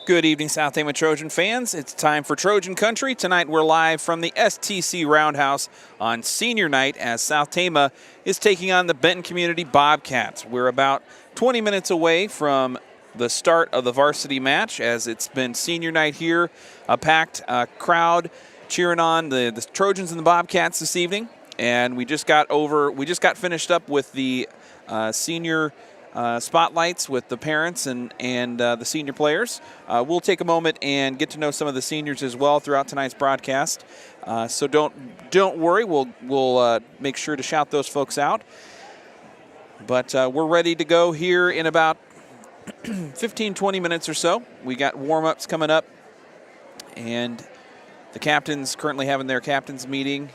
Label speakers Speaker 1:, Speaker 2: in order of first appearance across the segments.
Speaker 1: Good evening, South Tama Trojan fans. It's time for Trojan Country. Tonight we're live from the STC RoundHouse on senior night as South Tama is taking on the Benton Community Bobcats. We're about 20 minutes away from the start of the varsity match as it's been senior night here. A packed crowd cheering on the Trojans and the Bobcats this evening. And we just got finished up with the senior spotlights with the parents and the senior players. We'll take a moment and get to know some of the seniors as well throughout tonight's broadcast. So don't worry, we'll make sure to shout those folks out. But we're ready to go here in about 15-20 minutes or so. We got warm-ups coming up, and the captains currently having their captains meeting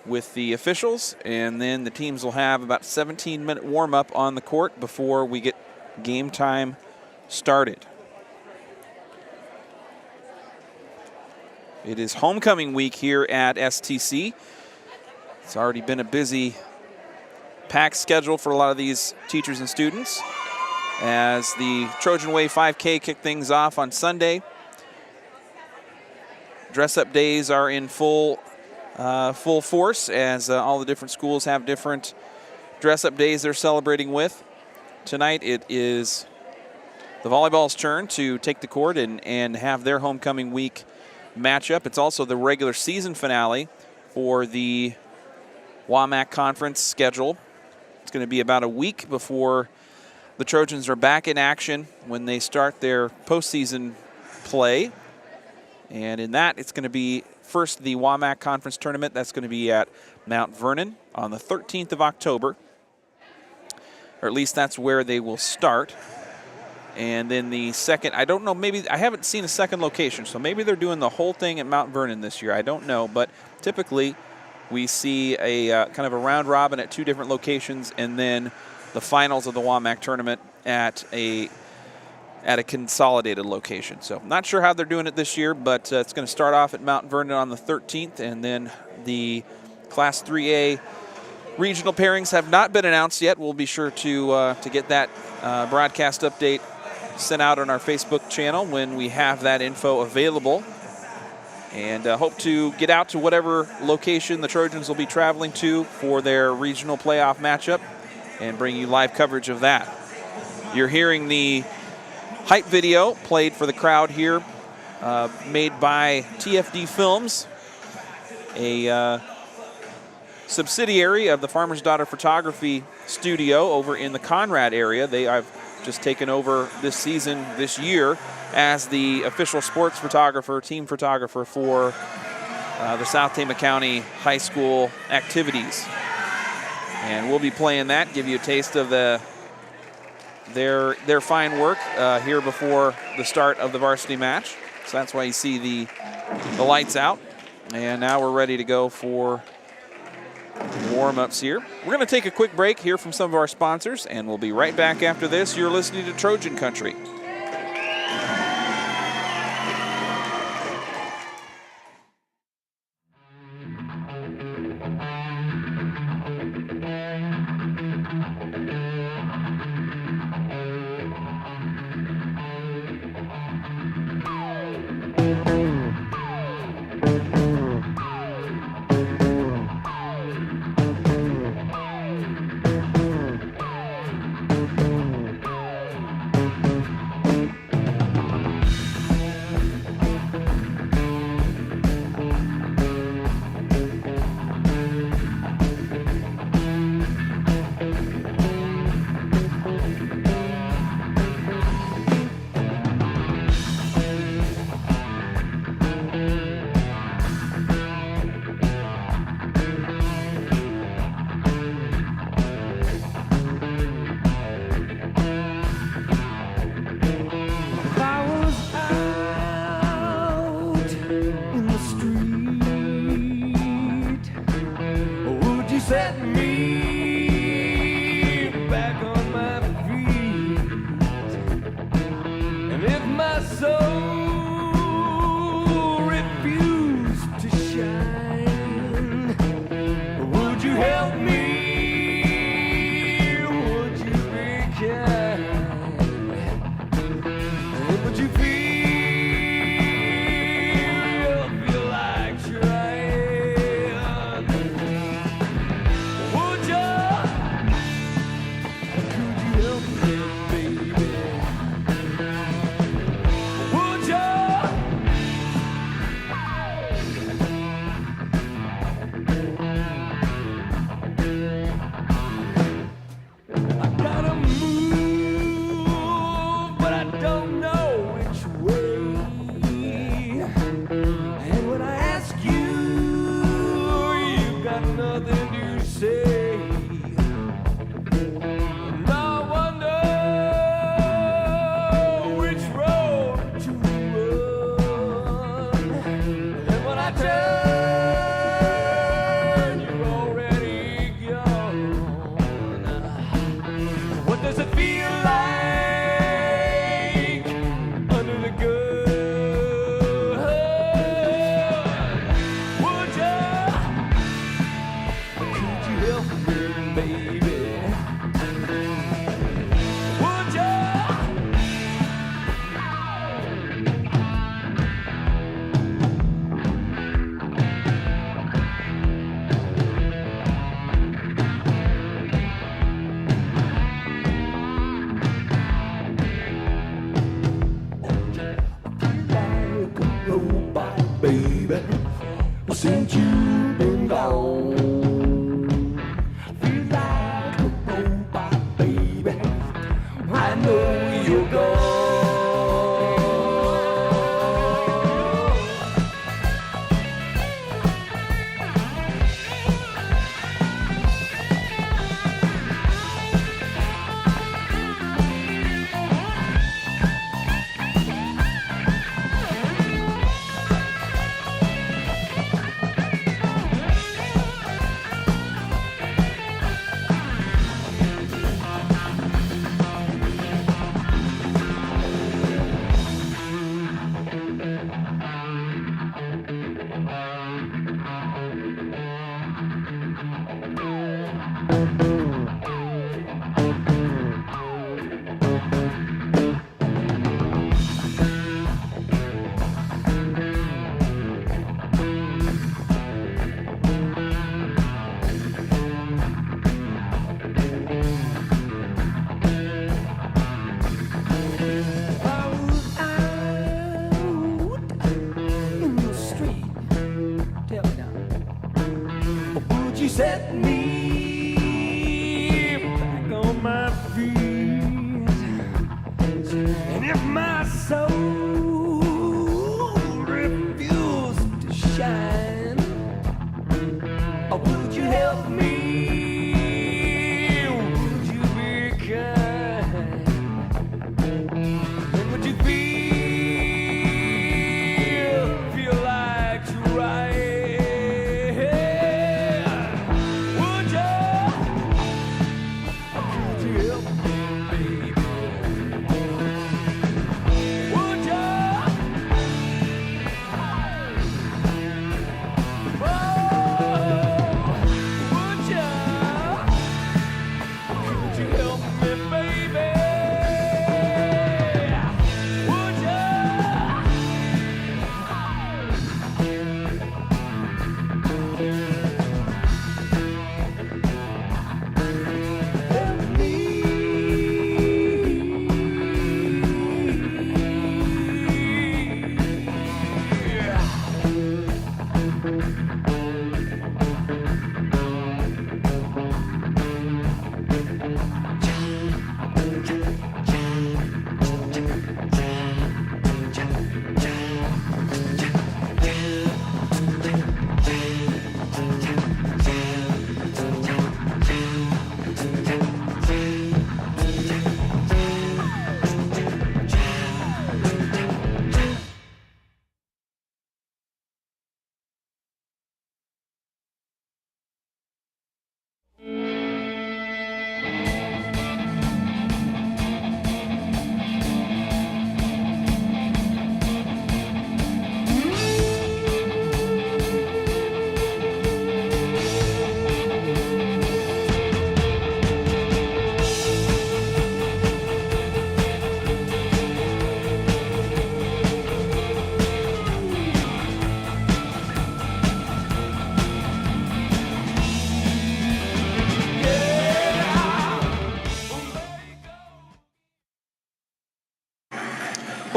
Speaker 1: with the officials, and then the teams will have about 17-minute warm-up on the court before we get game time started. It is homecoming week here at STC. It's already been a busy, packed schedule for a lot of these teachers and students as the Trojan Way 5K kicked things off on Sunday. Dress-up days are in full force as all the different schools have different dress-up days they're celebrating with. Tonight it is the volleyball's turn to take the court and have their homecoming week matchup. It's also the regular season finale for the WaMaC Conference schedule. It's going to be about a week before the Trojans are back in action when they start their postseason play. And in that, it's going to be first the WaMaC Conference tournament. That's going to be at Mount Vernon on the 13th of October. Or at least that's where they will start. And then the second, I don't know, maybe I haven't seen a second location, so maybe they're doing the whole thing at Mount Vernon this year. I don't know, but typically we see a kind of a round robin at two different locations, and then the finals of the WaMaC tournament at a consolidated location. So not sure how they're doing it this year, but it's going to start off at Mount Vernon on the 13th, and then the Class 3A regional pairings have not been announced yet. We'll be sure to get that broadcast update sent out on our Facebook channel when we have that info available. And hope to get out to whatever location the Trojans will be traveling to for their regional playoff matchup and bring you live coverage of that. You're hearing the hype video played for the crowd here, made by TFD Films, a subsidiary of the Farmer's Daughter Photography Studio over in the Conrad area. I've just taken over this season, this year, as the official sports photographer, team photographer for the South Tama County High School activities. And we'll be playing that, give you a taste of their fine work here before the start of the varsity match. So that's why you see the lights out. And now we're ready to go for warm-ups here. We're going to take a quick break, hear from some of our sponsors, and we'll be right back after this. You're listening to Trojan Country.
Speaker 2: I gotta move.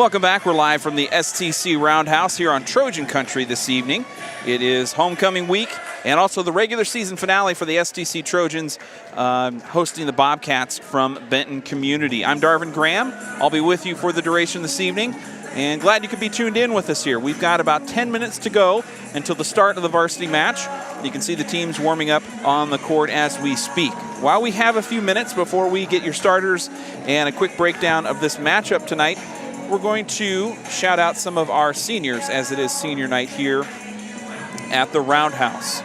Speaker 1: Welcome back. We're live from the STC RoundHouse here on Trojan Country this evening. It is homecoming week and also the regular season finale for the STC Trojans, hosting the Bobcats from Benton Community. I'm Darvin Graham. I'll be with you for the duration this evening, and glad you could be tuned in with us here. We've got about 10 minutes to go until the start of the varsity match. You can see the teams warming up on the court as we speak. While we have a few minutes before we get your starters and a quick breakdown of this matchup tonight, we're going to shout out some of our seniors as it is senior night here at the RoundHouse.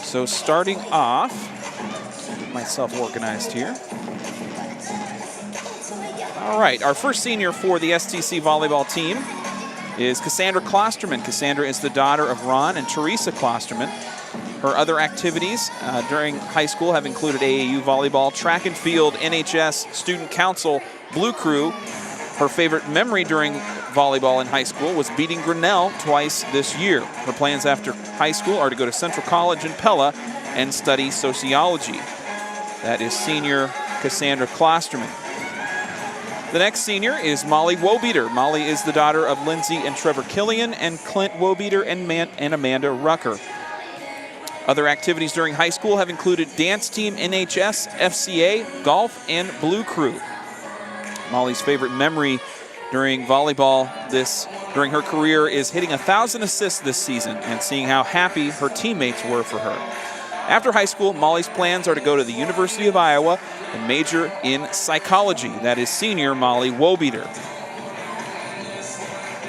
Speaker 1: So starting off, get myself organized here. All right, our first senior for the STC volleyball team is Cassandra Klosterman. Cassandra is the daughter of Ron and Teresa Klosterman. Her other activities during high school have included AAU volleyball, track and field, NHS, student council, Blue Crew. Her favorite memory during volleyball in high school was beating Grinnell twice this year. Her plans after high school are to go to Central College in Pella and study sociology. That is senior Cassandra Klosterman. The next senior is Molly Wobeter. Molly is the daughter of Lindsay and Trevor Killian and Clint Wobeter and Amanda Rucker. Other activities during high school have included dance team, NHS, FCA, golf, and Blue Crew. Molly's favorite memory during volleyball during her career is hitting 1,000 assists this season and seeing how happy her teammates were for her. After high school, Molly's plans are to go to the University of Iowa and major in psychology. That is senior Molly Wobeter.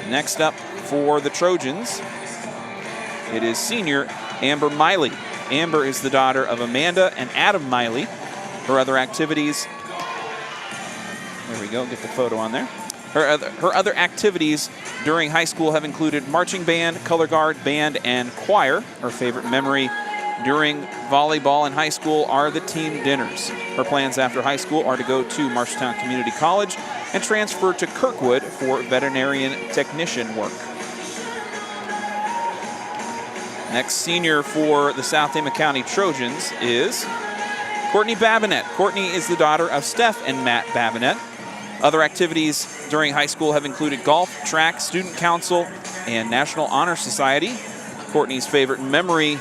Speaker 1: Next up for the Trojans, it is senior Amber Miley. Amber is the daughter of Amanda and Adam Miley. Her other activities, there we go, get the photo on there. Her other activities during high school have included marching band, color guard, band, and choir. Her favorite memory during volleyball in high school are the team dinners. Her plans after high school are to go to Marshalltown Community College and transfer to Kirkwood for veterinarian technician work. Next senior for the South Tama County Trojans is Courtney Babinette. Courtney is the daughter of Steph and Matt Babinette. Other activities during high school have included golf, track, student council, and National Honor Society. Courtney's favorite memory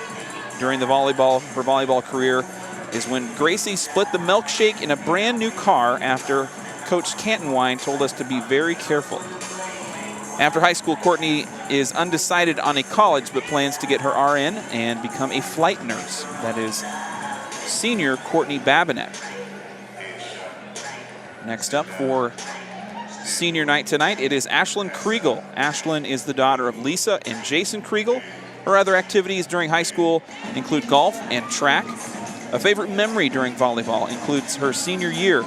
Speaker 1: during her volleyball career is when Gracie split the milkshake in a brand new car after Coach Cantonwine told us to be very careful. After high school, Courtney is undecided on a college but plans to get her RN and become a flight nurse. That is senior Courtney Babinette. Next up for senior night tonight, it is Ashland Kriegel. Ashland is the daughter of Lisa and Jason Kriegel. Her other activities during high school include golf and track. A favorite memory during volleyball includes her senior year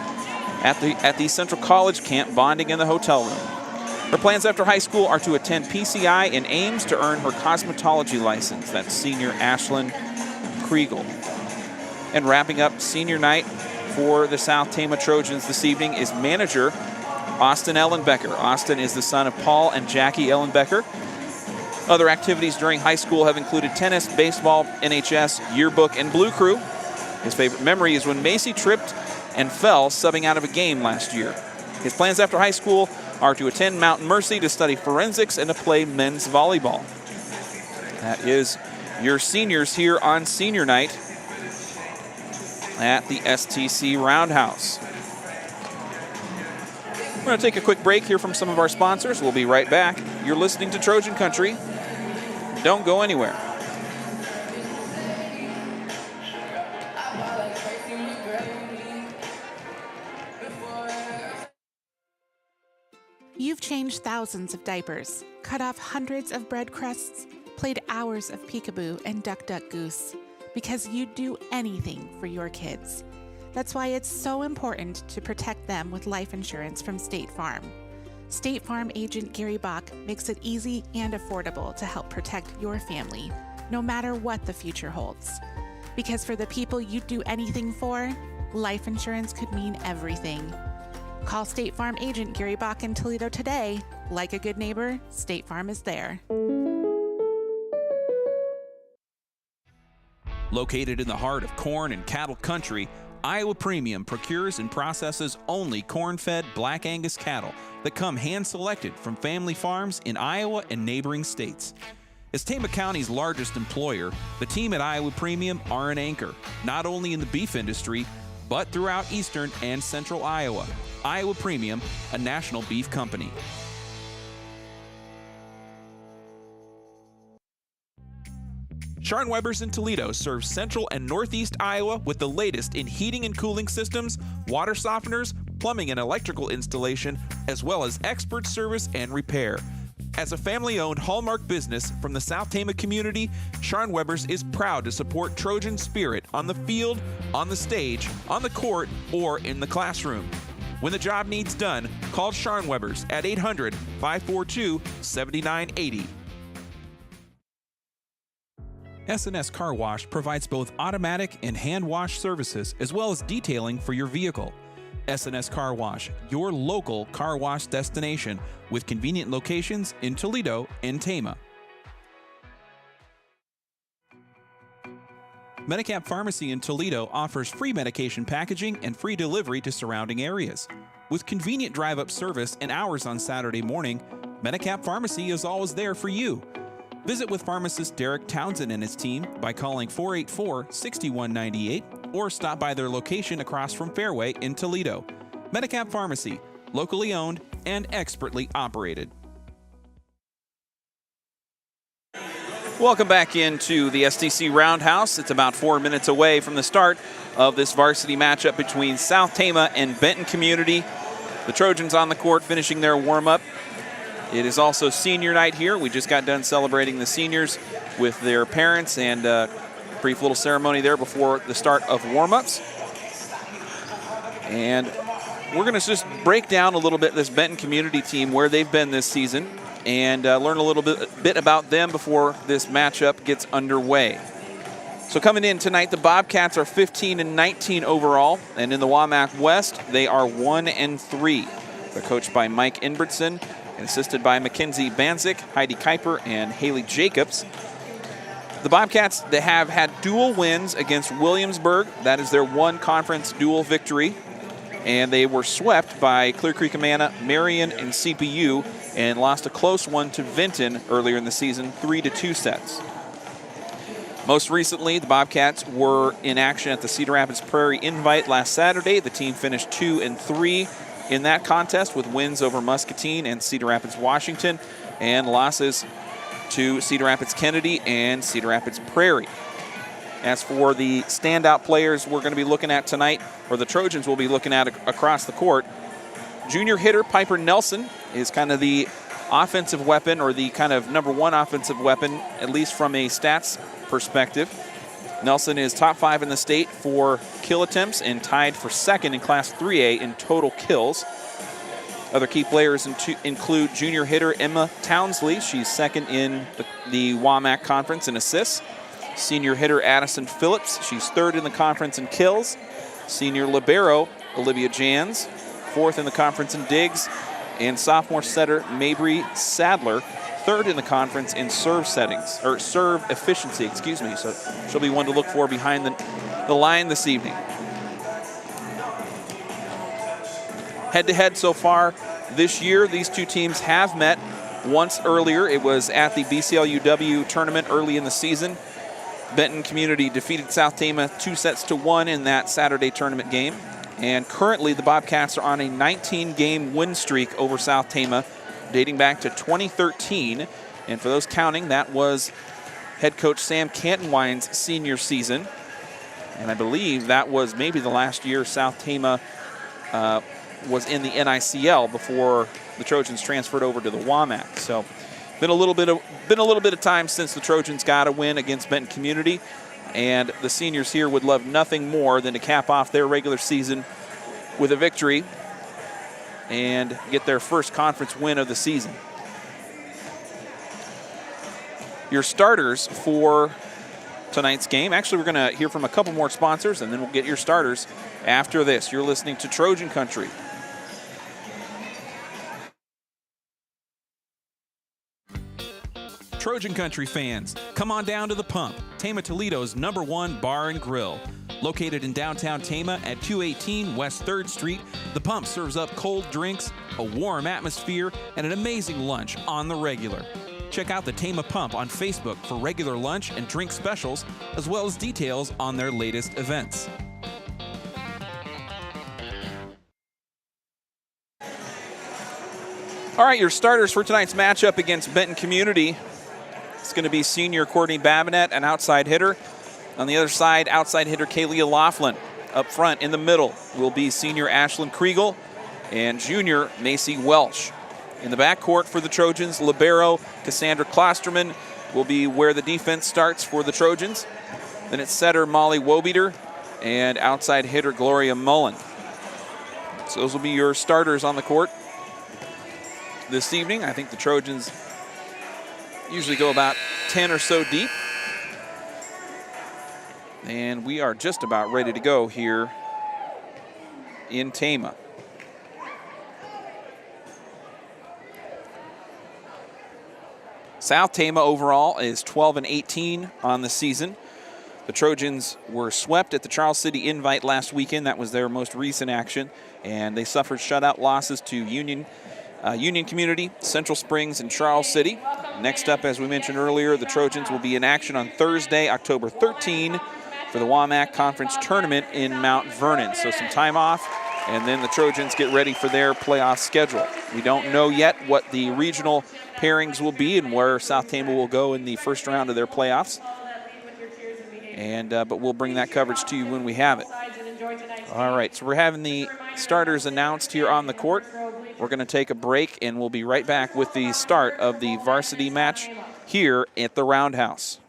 Speaker 1: at the Central College camp, bonding in the hotel room. Her plans after high school are to attend PCI in Ames to earn her cosmetology license. That's senior Ashland Kriegel. And wrapping up senior night for the South Tama Trojans this evening is manager Austin Ellenbecker. Austin is the son of Paul and Jackie Ellenbecker. Other activities during high school have included tennis, baseball, NHS, yearbook, and Blue Crew. His favorite memory is when Macy tripped and fell subbing out of a game last year. His plans after high school are to attend Mountain Mercy to study forensics and to play men's volleyball. That is your seniors here on senior night at the STC RoundHouse. We're going to take a quick break here from some of our sponsors. We'll be right back. You're listening to Trojan Country. Don't go anywhere.
Speaker 2: You've changed thousands of diapers, cut off hundreds of bread crusts, played hours of peekaboo and duck duck goose, because you'd do anything for your kids. That's why it's so important to protect them with life insurance from State Farm. State Farm agent Gary Bach makes it easy and affordable to help protect your family, no matter what the future holds. Because for the people you'd do anything for, life insurance could mean everything. Call State Farm agent Gary Bach in Toledo today. Like a good neighbor, State Farm is there.
Speaker 3: Located in the heart of corn and cattle country,
Speaker 1: Iowa Premium procures and processes only corn-fed Black Angus cattle that come hand-selected from family farms in Iowa and neighboring states. As Tama County's largest employer, the team at Iowa Premium are an anchor, not only in the beef industry, but throughout eastern and central Iowa. Iowa Premium, a national beef company. Scharnweber's in Toledo serves central and northeast Iowa with the latest in heating and cooling systems, water softeners, plumbing and electrical installation, as well as expert service and repair. As a family-owned hallmark business from the South Tama community, Scharnweber's is proud to support Trojan spirit on the field, on the stage, on the court, or in the classroom. When the job needs done, call Scharnweber's at 800-542-7980. S&S Car Wash provides both automatic and hand wash services as well as detailing for your vehicle. S&S Car Wash, your local car wash destination with convenient locations in Toledo and Tama. Medicap Pharmacy in Toledo offers free medication packaging and free delivery to surrounding areas. With convenient drive-up service and hours on Saturday morning, Medicap Pharmacy is always there for you. Visit with pharmacist Derek Townsend and his team by calling 484-6198 or stop by their location across from Fairway in Toledo. Medicap Pharmacy, locally owned and expertly operated. Welcome back into the STC RoundHouse. It's about 4 minutes away from the start of this varsity matchup between South Tama and Benton Community. The Trojans on the court finishing their warm-up. It is also senior night here. We just got done celebrating the seniors with their parents and a brief little ceremony there before the start of warm-ups. And we're going to just break down a little bit this Benton Community team, where they've been this season, and learn a little bit about them before this matchup gets underway. So coming in tonight, the Bobcats are 15-19 overall, and in the WaMaC West, they are 1-3. They're coached by Mike Inbertson and assisted by Mackenzie Banzik, Heidi Kuiper, and Haley Jacobs. The Bobcats, they have had dual wins against Williamsburg. That is their one conference dual victory. And they were swept by Clear Creek Amana, Marion, and CPU, and lost a close one to Vinton earlier in the season, 3-2 sets. Most recently, the Bobcats were in action at the Cedar Rapids Prairie Invite last Saturday. The team finished 2-3 in that contest with wins over Muscatine and Cedar Rapids Washington, and losses to Cedar Rapids Kennedy and Cedar Rapids Prairie. As for the standout players we're going to be looking at tonight, or the Trojans will be looking at across the court, junior hitter Piper Nelson is kind of the offensive weapon, or the kind of number one offensive weapon, at least from a stats perspective. Nelson is top 5 in the state for kill attempts and tied for second in Class 3A in total kills. Other key players include junior hitter Emma Townsley. She's second in the WaMaC Conference in assists. Senior hitter Addison Phillips. She's third in the conference in kills. Senior libero Olivia Jans, fourth in the conference in digs. And sophomore setter Mabry Sadler, third in the conference in serve settings, or serve efficiency, excuse me. So she'll be one to look for behind the line this evening. Head-to-head so far this year, these two teams have met once earlier. It was at the BCLUW tournament early in the season. Benton Community defeated South Tama 2-1 in that Saturday tournament game. And currently the Bobcats are on a 19-game win streak over South Tama, dating back to 2013. And for those counting, that was head coach Sam Cantonwine's senior season. And I believe that was maybe the last year South Tama was in the NICL before the Trojans transferred over to the WaMaC. So been a little bit of time since the Trojans got a win against Benton Community, and the seniors here would love nothing more than to cap off their regular season with a victory and get their first conference win of the season. Your starters for tonight's game. Actually, we're going to hear from a couple more sponsors, and then we'll get your starters after this. You're listening to Trojan Country. Trojan Country fans, come on down to The Pump, Tama Toledo's #1 bar and grill. Located in downtown Tama at 218 West 3rd Street, The Pump serves up cold drinks, a warm atmosphere, and an amazing lunch on the regular. Check out the Tama Pump on Facebook for regular lunch and drink specials, as well as details on their latest events. All right, your starters for tonight's matchup against Benton Community. It's going to be senior Courtney Babinette, an outside hitter. On the other side, outside hitter Kaylee Laughlin. Up front in the middle will be senior Ashland Kriegel and junior Macy Welch. In the backcourt for the Trojans, libero Cassandra Klosterman will be where the defense starts for the Trojans. Then it's setter Molly Wobeter and outside hitter Gloria Mullen. So those will be your starters on the court this evening. I think the Trojans usually go about 10 or so deep. And we are just about ready to go here in Tama. South Tama overall is 12-18 on the season. The Trojans were swept at the Charles City Invite last weekend. That was their most recent action. And they suffered shutout losses to Union Community, Central Springs, and Charles City. Next up, as we mentioned earlier, the Trojans will be in action on Thursday, October 13, for the WaMaC Conference tournament in Mount Vernon. So some time off, and then the Trojans get ready for their playoff schedule. We don't know yet what the regional pairings will be and where South Tama will go in the first round of their playoffs. But we'll bring that coverage to you when we have it. All right, so we're having the starters announced here on the court. We're going to take a break, and we'll be right back with the start of the varsity match here at the RoundHouse.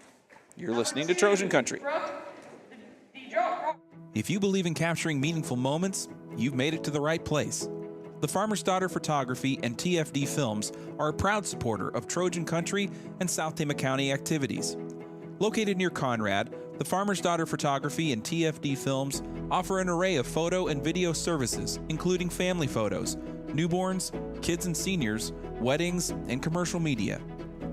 Speaker 1: You're listening to Trojan Country. If you believe in capturing meaningful moments, you've made it to the right place. The Farmer's Daughter Photography and TFD Films are a proud supporter of Trojan Country and South Tama County activities. Located near Conrad, the Farmer's Daughter Photography and TFD Films offer an array of photo and video services, including family photos, newborns, kids and seniors, weddings, and commercial media.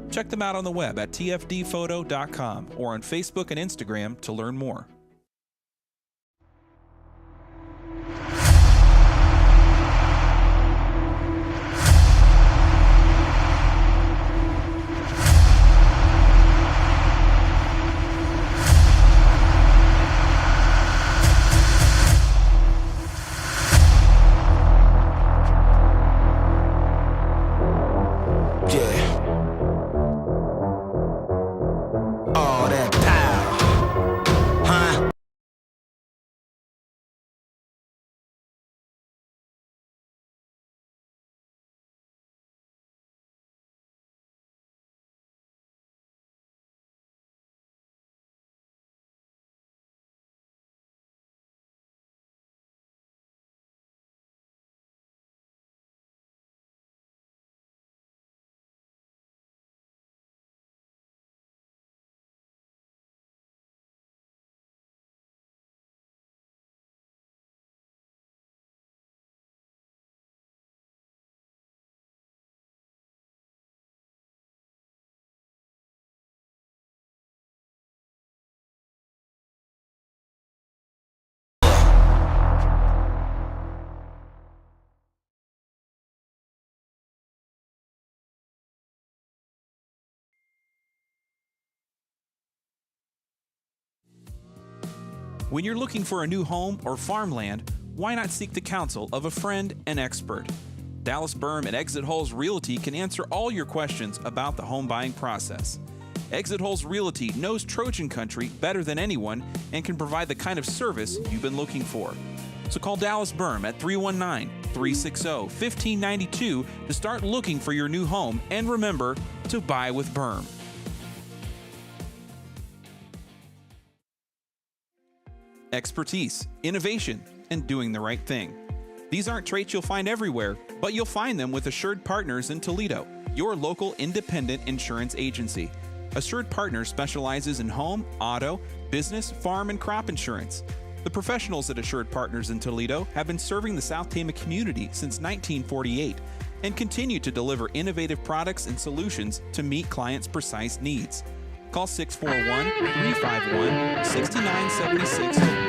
Speaker 1: Check them out on the web at tfdphoto.com or on Facebook and Instagram to learn more. When you're looking for a new home or farmland, why not seek the counsel of a friend and expert? Dallas Berm at Exit Holes Realty can answer all your questions about the home buying process. Exit Holes Realty knows Trojan Country better than anyone and can provide the kind of service you've been looking for. So call Dallas Berm at 319-360-1592 to start looking for your new home, and remember to buy with Berm. Expertise, innovation, and doing the right thing. These aren't traits you'll find everywhere, but you'll find them with Assured Partners in Toledo, your local independent insurance agency. Assured Partners specializes in home, auto, business, farm, and crop insurance. The professionals at Assured Partners in Toledo have been serving the South Tama community since 1948 and continue to deliver innovative products and solutions to meet clients' precise needs. Call 641-351-6976.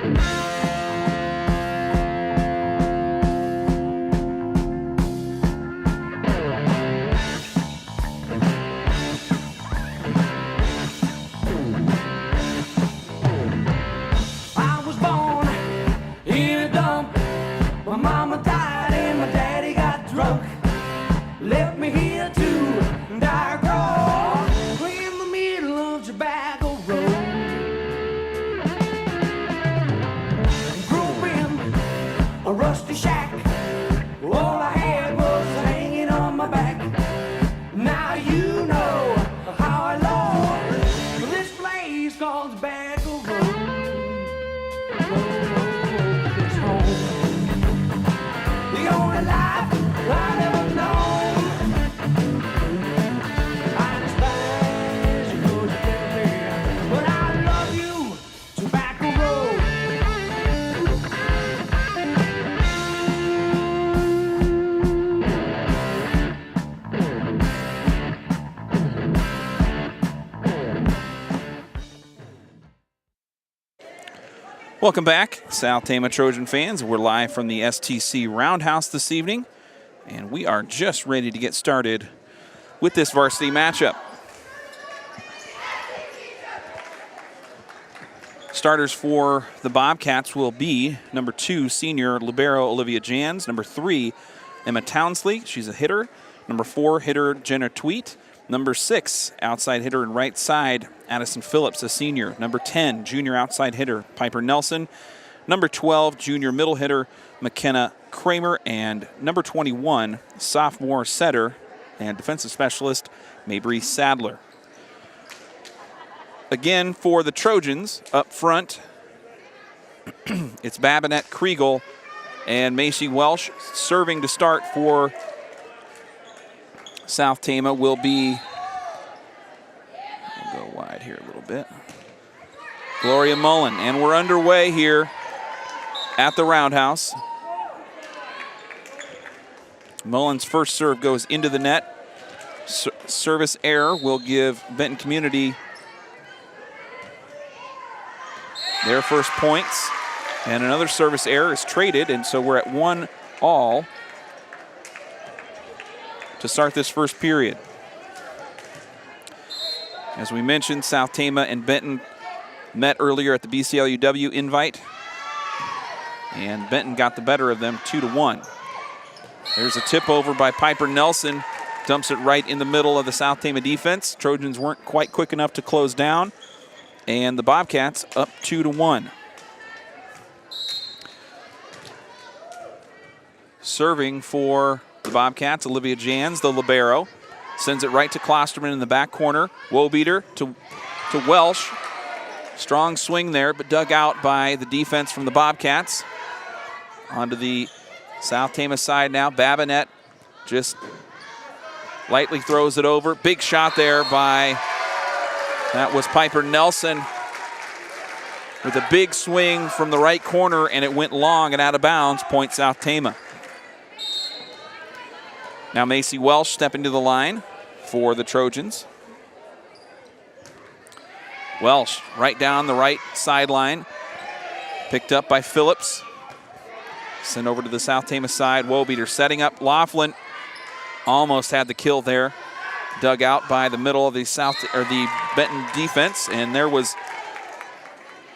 Speaker 1: Welcome back, South Tama Trojan fans. We're live from the STC RoundHouse this evening, and we are just ready to get started with this varsity matchup. Starters for the Bobcats will be number 2, senior libero Olivia Jans, number 3, Emma Townsley, she's a hitter, number 4, hitter Jenna Tweet, number 6, outside hitter and right side, Addison Phillips, a senior. Number 10, junior outside hitter, Piper Nelson. Number 12, junior middle hitter, McKenna Kramer. And number 21, sophomore setter and defensive specialist, Mabry Sadler. Again, for the Trojans, up front, it's Babinette, Kriegel, and Macy Welsh. Serving to start for South Tama will be, we'll go wide here a little bit, Gloria Mullen. And we're underway here at the RoundHouse. Mullen's first serve goes into the net. Service error will give Benton Community their first points. And another service error is traded, and so we're at 1-all to start this first period. As we mentioned, South Tama and Benton met earlier at the BCLUW invite, and Benton got the better of them 2-1. There's a tip over by Piper Nelson, dumps it right in the middle of the South Tama defense. Trojans weren't quite quick enough to close down, and the Bobcats up 2-1. Serving for the Bobcats, Olivia Jans, the libero, sends it right to Klosterman in the back corner. Wobeter to Welsh. Strong swing there, but dug out by the defense from the Bobcats. Onto the South Tama side now. Babinette just lightly throws it over. Big shot there by, that was Piper Nelson with a big swing from the right corner, and it went long and out of bounds. Point South Tama. Now Macy Welsh stepping to the line for the Trojans. Welsh right down the right sideline. Picked up by Phillips. Sent over to the South Tama side. Wobeter setting up. Laughlin almost had the kill there. Dug out by the middle of the Benton defense, and there was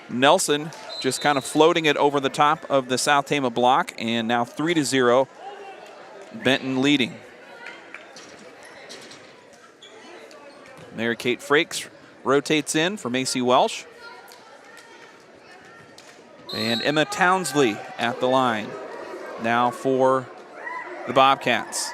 Speaker 1: Nelson just kind of floating it over the top of the South Tama block, and now 3-0, Benton leading. Mary Kate Frakes rotates in for Macy Welsh. And Emma Townsley at the line now for the Bobcats.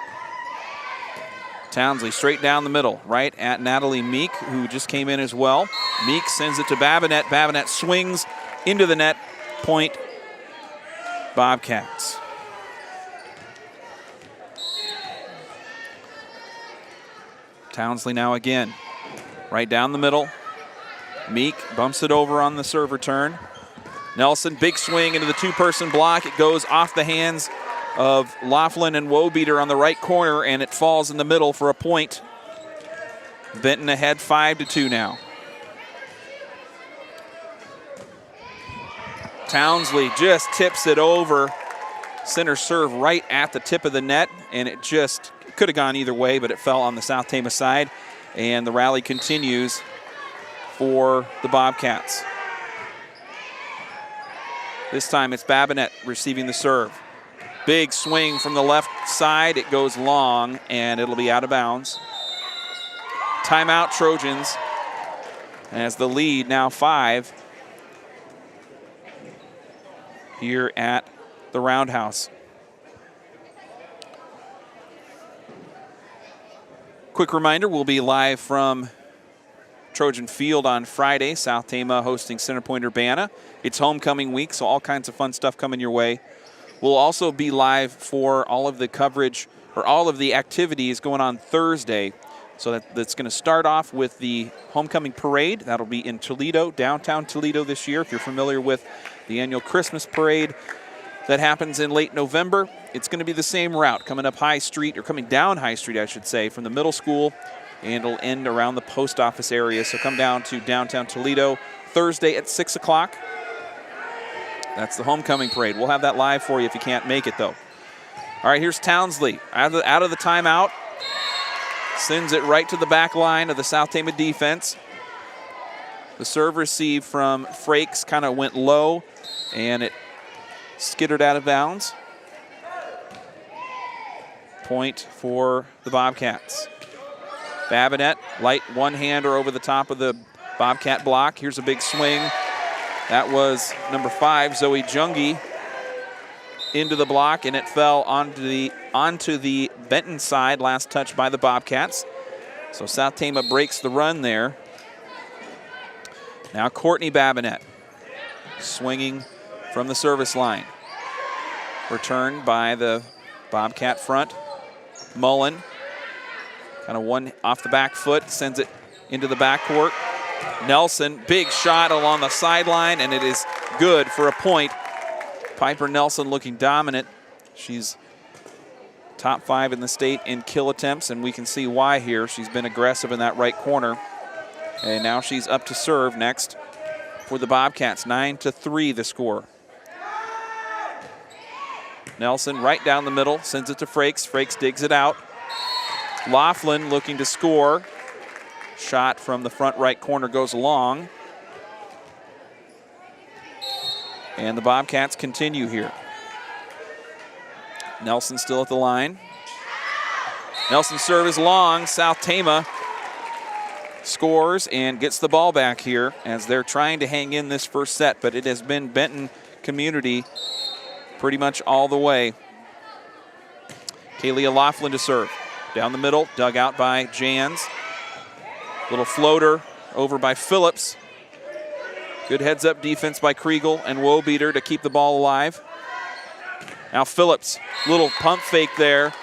Speaker 1: Townsley straight down the middle, right at Natalie Meek, who just came in as well. Meek sends it to Babinette. Babinette swings into the net. Point Bobcats. Townsley now again. Right down the middle. Meek bumps it over on the serve return. Nelson, big swing into the two-person block. It goes off the hands of Laughlin and Wobeter on the right corner, and it falls in the middle for a point. Benton ahead 5-2 now. Townsley just tips it over. Center serve right at the tip of the net, and it just could have gone either way, but it fell on the South Tama side, and the rally continues for the Bobcats. This time it's Babinette receiving the serve. Big swing from the left side. It goes long, and it'll be out of bounds. Timeout, Trojans, as the lead now 5 here at the RoundHouse. Quick reminder, we'll be live from Trojan Field on Friday. South Tama hosting Center Point Urbana. It's homecoming week, so all kinds of fun stuff coming your way. We'll also be live for all of the coverage or all of the activities going on Thursday. So that's going to start off with the homecoming parade. That'll be in Toledo, downtown Toledo this year. If you're familiar with the annual Christmas parade that happens in late November, it's going to be the same route, coming up High Street, or coming down High Street, I should say, from the middle school, and it'll end around the post office area. So come down to downtown Toledo Thursday at 6 o'clock. That's the homecoming parade. We'll have that live for you if you can't make it, though. All right, here's Townsley out of the timeout. Sends it right to the back line of the South Tama defense. The serve received from Frakes kind of went low, and it skittered out of bounds. Point for the Bobcats. Babinette, light one-hander over the top of the Bobcat block. Here's a big swing. That was number 5, Zoe Jungi, into the block, and it fell onto the Benton side, last touch by the Bobcats. So South Tama breaks the run there. Now Courtney Babinette swinging from the service line. Returned by the Bobcat front. Mullen, kind of one off the back foot, sends it into the backcourt. Nelson, big shot along the sideline, and it is good for a point. Piper Nelson looking dominant. She's top 5 in the state in kill attempts, and we can see why here. She's been aggressive in that right corner. And now she's up to serve next for the Bobcats. 9-3 the score. Nelson right down the middle, sends it to Frakes. Frakes digs it out. Laughlin looking to score. Shot from the front right corner goes long. And the Bobcats continue here. Nelson still at the line. Nelson's serve is long. South Tama scores and gets the ball back here as they're trying to hang in this first set, but it has been Benton community pretty much all the way. Kaylee Laughlin to serve. Down the middle, dug out by Jans. Little floater over by Phillips. Good heads-up defense by Kriegel and Wobeter to keep the ball alive. Now Phillips, little pump fake there.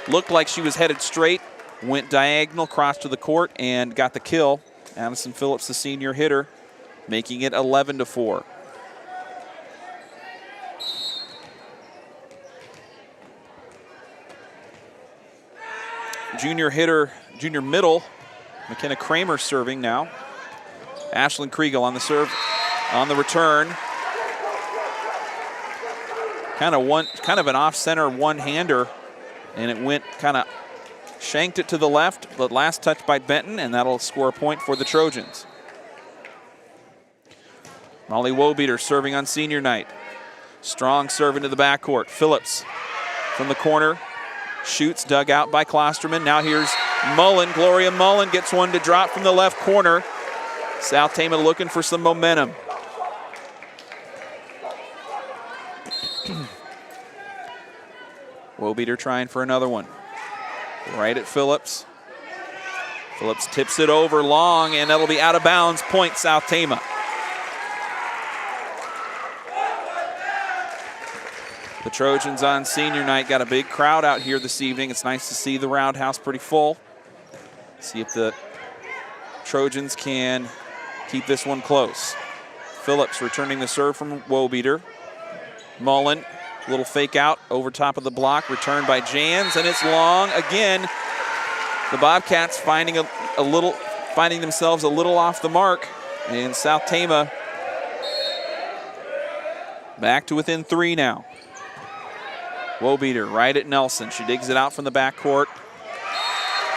Speaker 1: Looked like she was headed straight. Went diagonal, crossed to the court, and got the kill. Addison Phillips, the senior hitter, making it 11-4. Junior middle, McKenna Kramer serving now. Ashland Kriegel on the serve, on the return. Kind of an off-center one-hander, and it went kind of shanked it to the left, but last touch by Benton, and that'll score a point for the Trojans. Molly Wobeter serving on senior night. Strong serve into the backcourt. Phillips from the corner. Shoots, dug out by Klosterman. Now here's Mullen. Gloria Mullen gets one to drop from the left corner. South Tama looking for some momentum. Wobeter trying for another one. Right at Phillips. Phillips tips it over long, and that'll be out of bounds. Point South Tama. The Trojans on senior night got a big crowd out here this evening. It's nice to see the RoundHouse pretty full. See if the Trojans can keep this one close. Phillips returning the serve from Wobeter. Mullen, little fake out over top of the block, returned by Jans, and it's long again. The Bobcats finding themselves a little off the mark, and South Tama Back to within 3 now. Wobeter right at Nelson. She digs it out from the backcourt.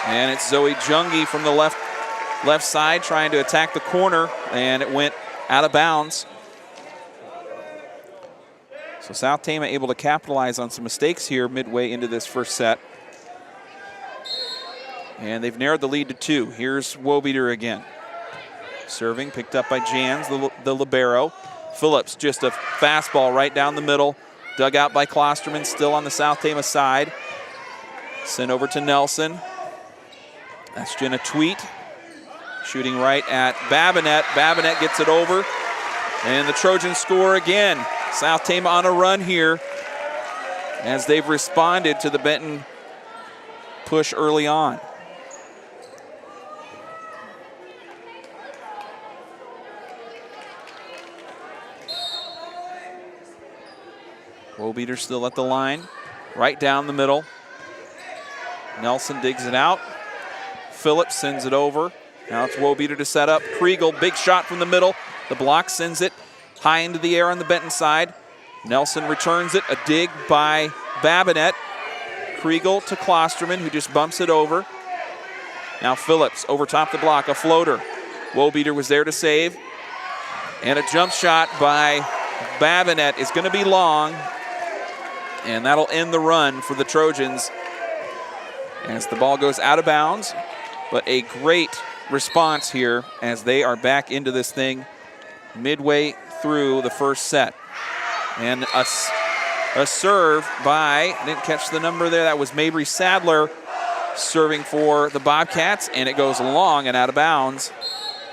Speaker 1: And it's Zoe Jungi from the left side trying to attack the corner, and it went out of bounds. So South Tama able to capitalize on some mistakes here midway into this first set. And they've narrowed the lead to 2. Here's Wobeter again. Serving, picked up by Jans, the libero. Phillips, just a fastball right down the middle. Dug out by Klosterman, still on the South Tama side. Sent over to Nelson. That's Jenna Tweet. Shooting right at Babinette. Babinette gets it over. And the Trojans score again. South Tama on a run here as they've responded to the Benton push early on. Wobeter still at the line, right down the middle. Nelson digs it out. Phillips sends it over. Now it's Wobeter to set up. Kriegel, big shot from the middle. The block sends it high into the air on the Benton side. Nelson returns it. A dig by Babinette. Kriegel to Klosterman, who just bumps it over. Now Phillips over top the block, a floater. Wobeter was there to save. And a jump shot by Babinette is going to be long. And that'll end the run for the Trojans as the ball goes out of bounds. But a great response here as they are back into this thing midway through the first set. And a serve by, didn't catch the number there, that was Mabry Sadler serving for the Bobcats, and it goes long and out of bounds.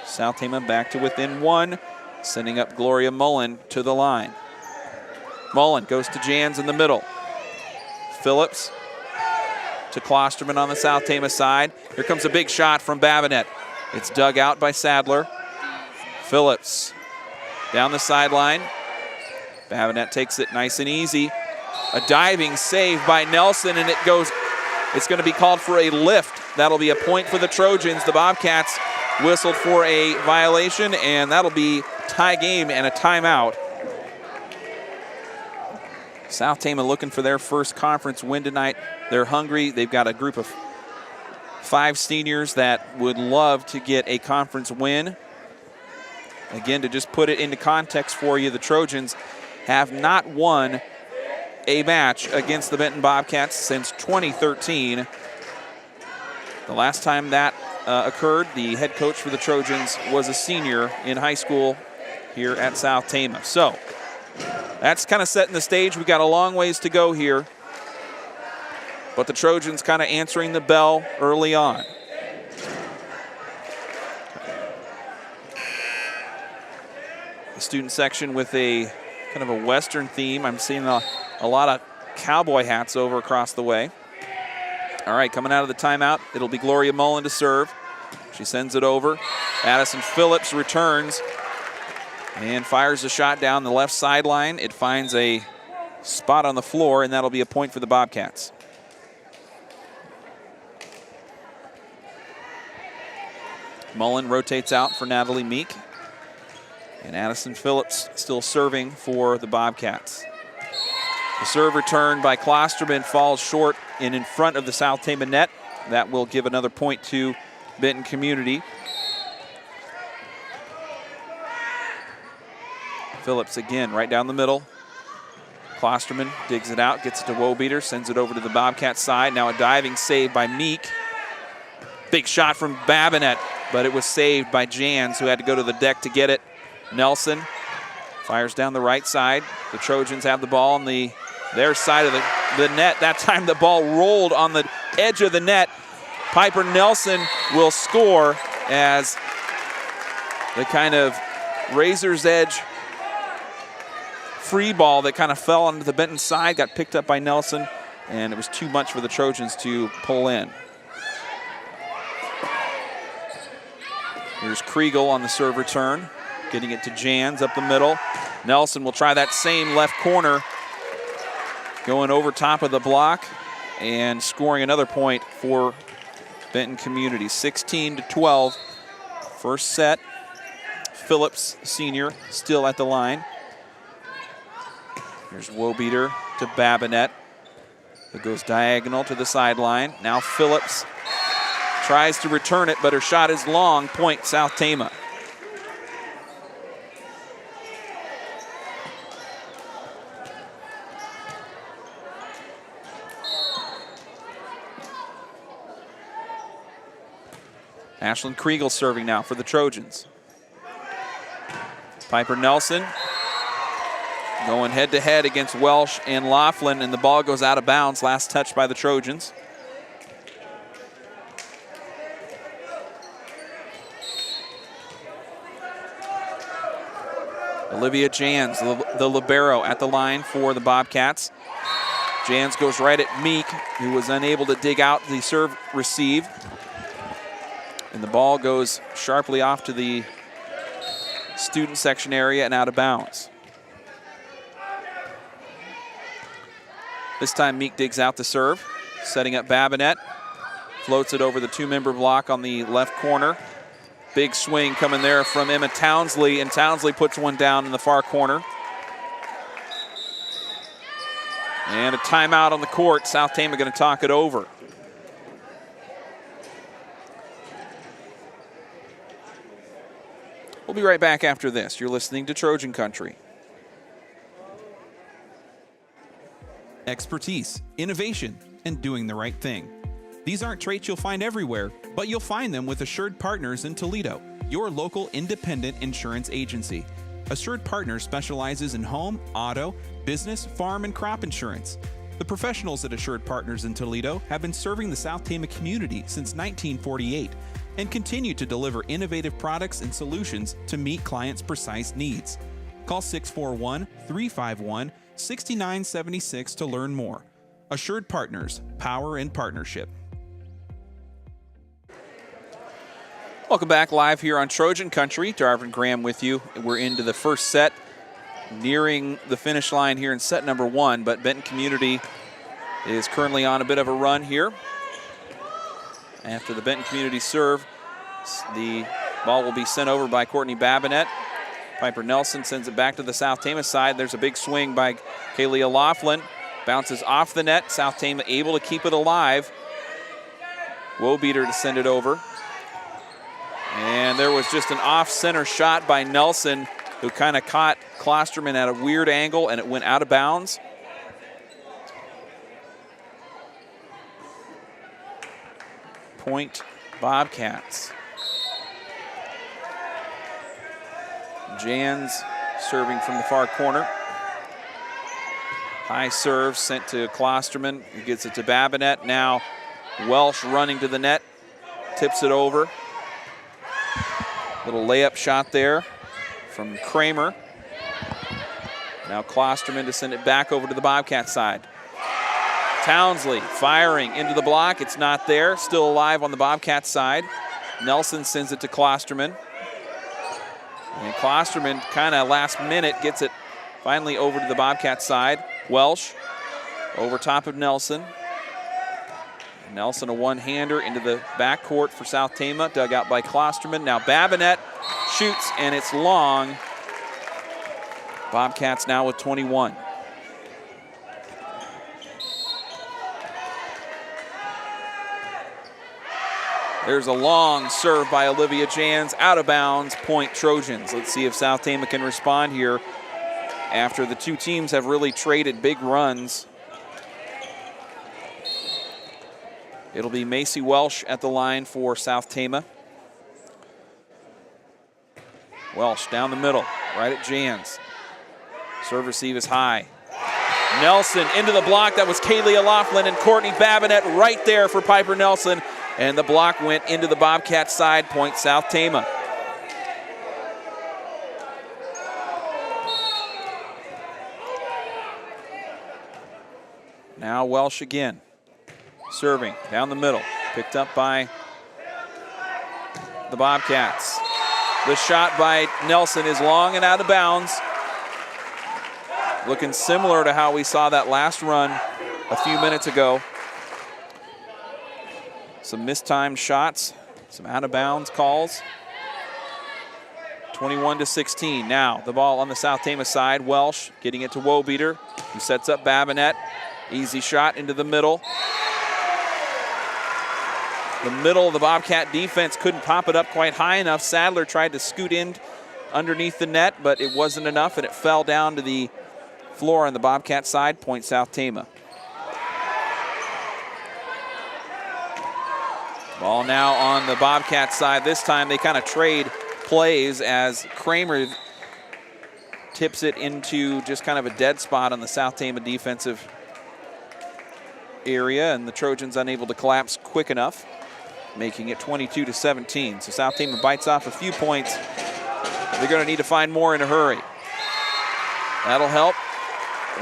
Speaker 1: South Tama back to within 1, sending up Gloria Mullen to the line. Mullen goes to Jans in the middle. Phillips to Klosterman on the South Tama side. Here comes a big shot from Babinette. It's dug out by Sadler. Phillips down the sideline. Babinette takes it nice and easy. A diving save by Nelson, and it's going to be called for a lift. That'll be a point for the Trojans. The Bobcats whistled for a violation, and that'll be tie game and a timeout. South Tama looking for their first conference win tonight. They're hungry. They've got a group of 5 seniors that would love to get a conference win. Again, to just put it into context for you, the Trojans have not won a match against the Benton Bobcats since 2013. The last time that occurred, the head coach for the Trojans was a senior in high school here at South Tama. So that's kind of setting the stage. We've got a long ways to go here, but the Trojans kind of answering the bell early on. The student section with a kind of a Western theme. I'm seeing a lot of cowboy hats over across the way. All right, coming out of the timeout, it'll be Gloria Mullen to serve. She sends it over. Addison Phillips returns and fires a shot down the left sideline. It finds a spot on the floor, and that'll be a point for the Bobcats. Mullen rotates out for Natalie Meek. And Addison Phillips still serving for the Bobcats. The serve return by Klosterman falls short and in front of the South Tama net. That will give another point to Benton Community. Phillips again right down the middle. Klosterman digs it out, gets it to Wobeter, sends it over to the Bobcat side. Now a diving save by Meek. Big shot from Babinette, but it was saved by Jans, who had to go to the deck to get it. Nelson fires down the right side. The Trojans have the ball on their side of the net. That time the ball rolled on the edge of the net. Piper Nelson will score as the kind of razor's edge free ball that kind of fell onto the Benton side got picked up by Nelson, and it was too much for the Trojans to pull in. Here's Kriegel on the serve return, getting it to Jans up the middle. Nelson will try that same left corner, going over top of the block and scoring another point for Benton Community. 16-12, first set. Phillips, senior, still at the line. Here's Wobeter to Babinette. It goes diagonal to the sideline. Now Phillips tries to return it, but her shot is long. Point South Tama. Ashland Kriegel serving now for the Trojans. Piper Nelson going head-to-head against Welsh and Laughlin, and the ball goes out of bounds. Last touch by the Trojans. Olivia Jans, the libero, at the line for the Bobcats. Jans goes right at Meek, who was unable to dig out the serve receive. And the ball goes sharply off to the student section area and out of bounds. This time Meek digs out the serve, setting up Babinette. Floats it over the two-member block on the left corner. Big swing coming there from Emma Townsley, and Townsley puts one down in the far corner. And a timeout on the court. South Tama going to talk it over. We'll be right back after this. You're listening to Trojan Country.
Speaker 3: Expertise, innovation, and doing the right thing. These aren't traits you'll find everywhere, but you'll find them with Assured Partners in Toledo, your local independent insurance agency. Assured Partners specializes in home, auto, business, farm, and crop insurance. The professionals at Assured Partners in Toledo have been serving the South Tama community since 1948 and continue to deliver innovative products and solutions to meet clients' precise needs. Call 641-351-6976 to learn more. Assured Partners, power in partnership.
Speaker 1: Welcome back live here on Trojan Country. Darvin Graham with you. We're into the first set, nearing the finish line here in set number 1, but Benton Community is currently on a bit of a run here. After the Benton Community serve, the ball will be sent over by Courtney Babinette. Piper Nelson sends it back to the South Tama side. There's a big swing by Kaylee Laughlin. Bounces off the net. South Tama able to keep it alive. Wobeter to send it over. And there was just an off-center shot by Nelson, who kind of caught Klosterman at a weird angle, and it went out of bounds. Point Bobcats. Jans serving from the far corner. High serve sent to Klosterman, who gets it to Babinette. Now Welsh running to the net, tips it over. Little layup shot there from Kramer. Now Klosterman to send it back over to the Bobcat side. Townsley firing into the block. It's not there. Still alive on the Bobcat side. Nelson sends it to Klosterman. And Klosterman kind of last minute gets it finally over to the Bobcat side. Welsh over top of Nelson. Nelson a one-hander into the backcourt for South Tama, dug out by Klosterman. Now Babinette shoots, and it's long. Bobcats now with 21. There's a long serve by Olivia Jans, out of bounds, point Trojans. Let's see if South Tama can respond here after the two teams have really traded big runs. It'll be Macy Welsh at the line for South Tama. Welsh down the middle, right at Jans. Serve receive is high. Nelson into the block. That was Kaylee Laughlin and Courtney Babinette right there for Piper Nelson. And the block went into the Bobcat side, point South Tama. Now Welsh again. Serving down the middle, picked up by the Bobcats. The shot by Nelson is long and out of bounds. Looking similar to how we saw that last run a few minutes ago. Some mistimed shots, some out of bounds calls. 21-16. Now the ball on the South Tama side. Welsh getting it to Wobeter. He sets up Babinette. Easy shot into the middle. The middle of the Bobcat defense couldn't pop it up quite high enough. Sadler tried to scoot in underneath the net, but it wasn't enough, and it fell down to the floor on the Bobcat side. Point South Tama. Ball now on the Bobcat side. This time they kind of trade plays as Kramer tips it into just kind of a dead spot on the South Tama defensive area, and the Trojans unable to collapse quick enough, making it 22-17. So South Tama bites off a few points. They're going to need to find more in a hurry. That'll help.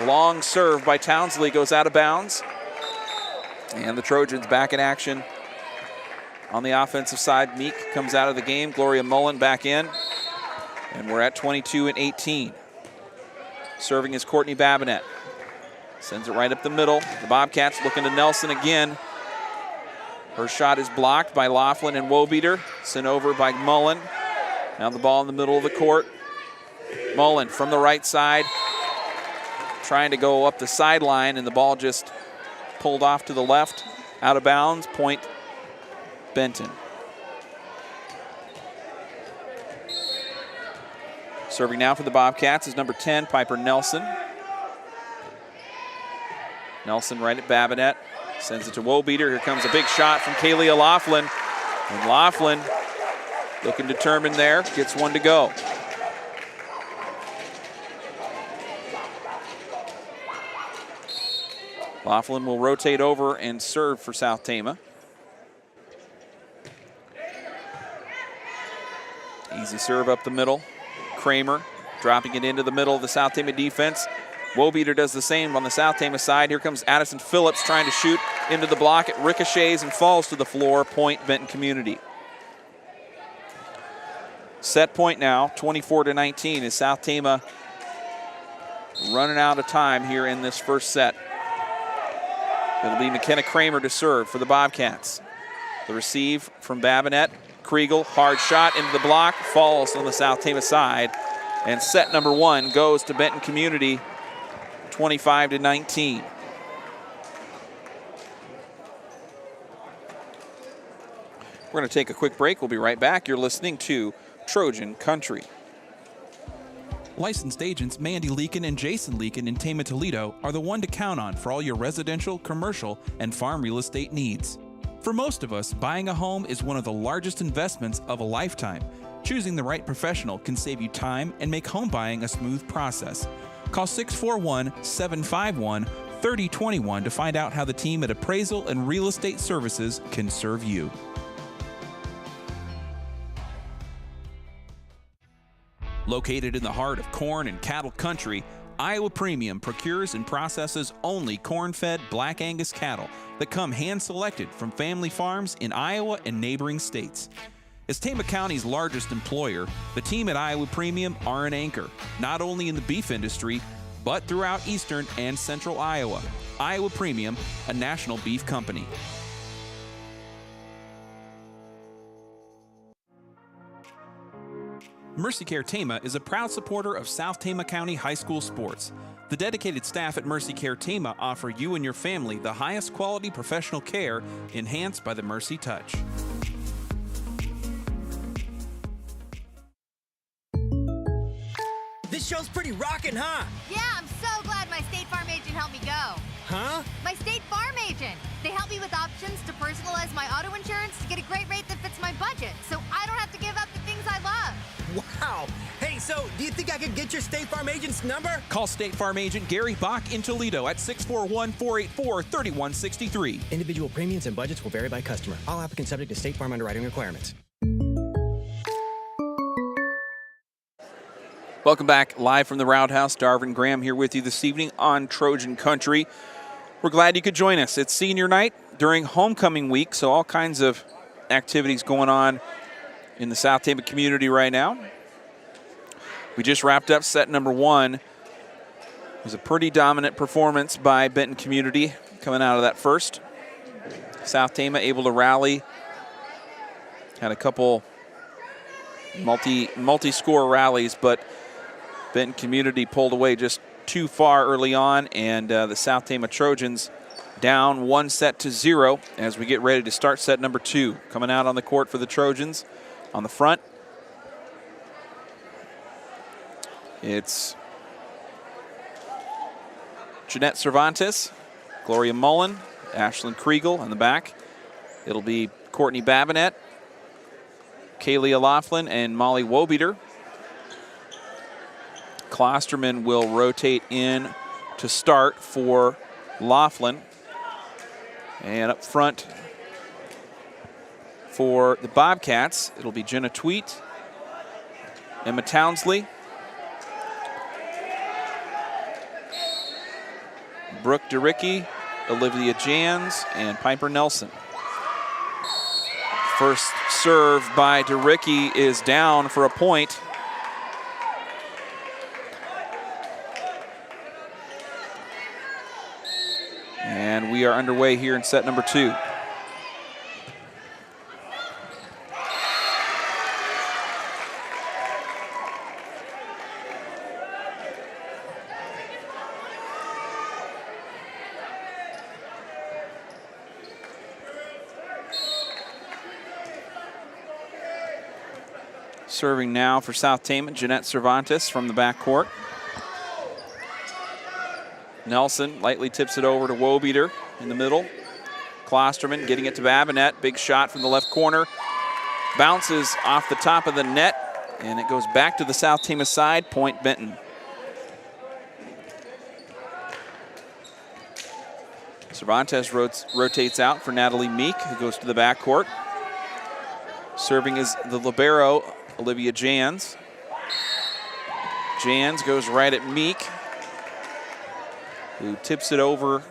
Speaker 1: Long serve by Townsley goes out of bounds. And the Trojans back in action. On the offensive side, Meek comes out of the game. Gloria Mullen back in. And we're at 22-18. Serving is Courtney Babinette. Sends it right up the middle. The Bobcats looking to Nelson again. Her shot is blocked by Laughlin and Wobeter. Sent over by Mullen. Now the ball in the middle of the court. Mullen from the right side. Trying to go up the sideline, and the ball just pulled off to the left. Out of bounds. Point Benton. Serving now for the Bobcats is number 10, Piper Nelson. Nelson right at Babinette. Sends it to Wobeter. Here comes a big shot from Kaylee Laughlin. And Laughlin looking determined there. Gets one to go. Laughlin will rotate over and serve for South Tama. Easy serve up the middle. Kramer dropping it into the middle of the South Tama defense. Wobeter does the same on the South Tama side. Here comes Addison Phillips trying to shoot into the block. It ricochets and falls to the floor. Point Benton Community. Set point now, 24-19, is South Tama running out of time here in this first set. It'll be McKenna Kramer to serve for the Bobcats. The receive from Babinette. Kriegel, hard shot into the block, falls on the South Tama side. And set number one goes to Benton Community, 25-19. We're going to take a quick break. We'll be right back. You're listening to Trojan Country.
Speaker 3: Licensed agents Mandy Leakin and Jason Leakin in Tama, Toledo are the one to count on for all your residential, commercial, and farm real estate needs. For most of us, buying a home is one of the largest investments of a lifetime. Choosing the right professional can save you time and make home buying a smooth process. Call 641-751-3021 to find out how the team at Appraisal and Real Estate Services can serve you. Located in the heart of corn and cattle country, Iowa Premium procures and processes only corn-fed Black Angus cattle that come hand-selected from family farms in Iowa and neighboring states. As Tama County's largest employer, the team at Iowa Premium are an anchor, not only in the beef industry, but throughout eastern and central Iowa. Iowa Premium, a national beef company. Mercy Care Tama is a proud supporter of South Tama County High School sports. The dedicated staff at Mercy Care Tama offer you and your family the highest quality professional care enhanced by the Mercy Touch.
Speaker 4: This show's pretty rockin', huh?
Speaker 5: Yeah, I'm so glad my State Farm agent helped me go.
Speaker 4: Huh?
Speaker 5: My State Farm agent. They help me with options to personalize my auto insurance to get a great rate that fits my budget, so I don't have to give up the things I love.
Speaker 4: Wow. Hey, so do you think I could get your State Farm agent's number?
Speaker 3: Call State Farm agent Gary Bach in Toledo at 641-484-3163.
Speaker 4: Individual premiums and budgets will vary by customer. All applicants subject to State Farm underwriting requirements.
Speaker 1: Welcome back live from the RoundHouse. Darvin Graham here with you this evening on Trojan Country. We're glad you could join us. It's senior night during homecoming week, so all kinds of activities going on in the South Tama community right now. We just wrapped up set number one. It was a pretty dominant performance by Benton Community coming out of that first. South Tama able to rally. Had a couple multi-score rallies, but Benton Community pulled away just too far early on, and the South Tama Trojans down 1-0 as we get ready to start set number 2. Coming out on the court for the Trojans on the front, it's Jeanette Cervantes, Gloria Mullen, Ashland Kriegel on the back. It'll be Courtney Babinette, Kaylee O'Laughlin, and Molly Wobeter. Klosterman will rotate in to start for Laughlin. And up front for the Bobcats, it'll be Jenna Tweet, Emma Townsley, Brooke DeRicky, Olivia Jans, and Piper Nelson. First serve by DeRicky is down for a point. And we are underway here in set number 2. Serving now for South Tama, Jeanette Cervantes from the backcourt. Nelson lightly tips it over to Wobeter in the middle. Klosterman getting it to Babinette. Big shot from the left corner. Bounces off the top of the net, and it goes back to the South Tama side. Point Benton. Cervantes rotates out for Natalie Meek, who goes to the backcourt. Serving is the libero, Olivia Jans. Jans goes right at Meek, who tips it over.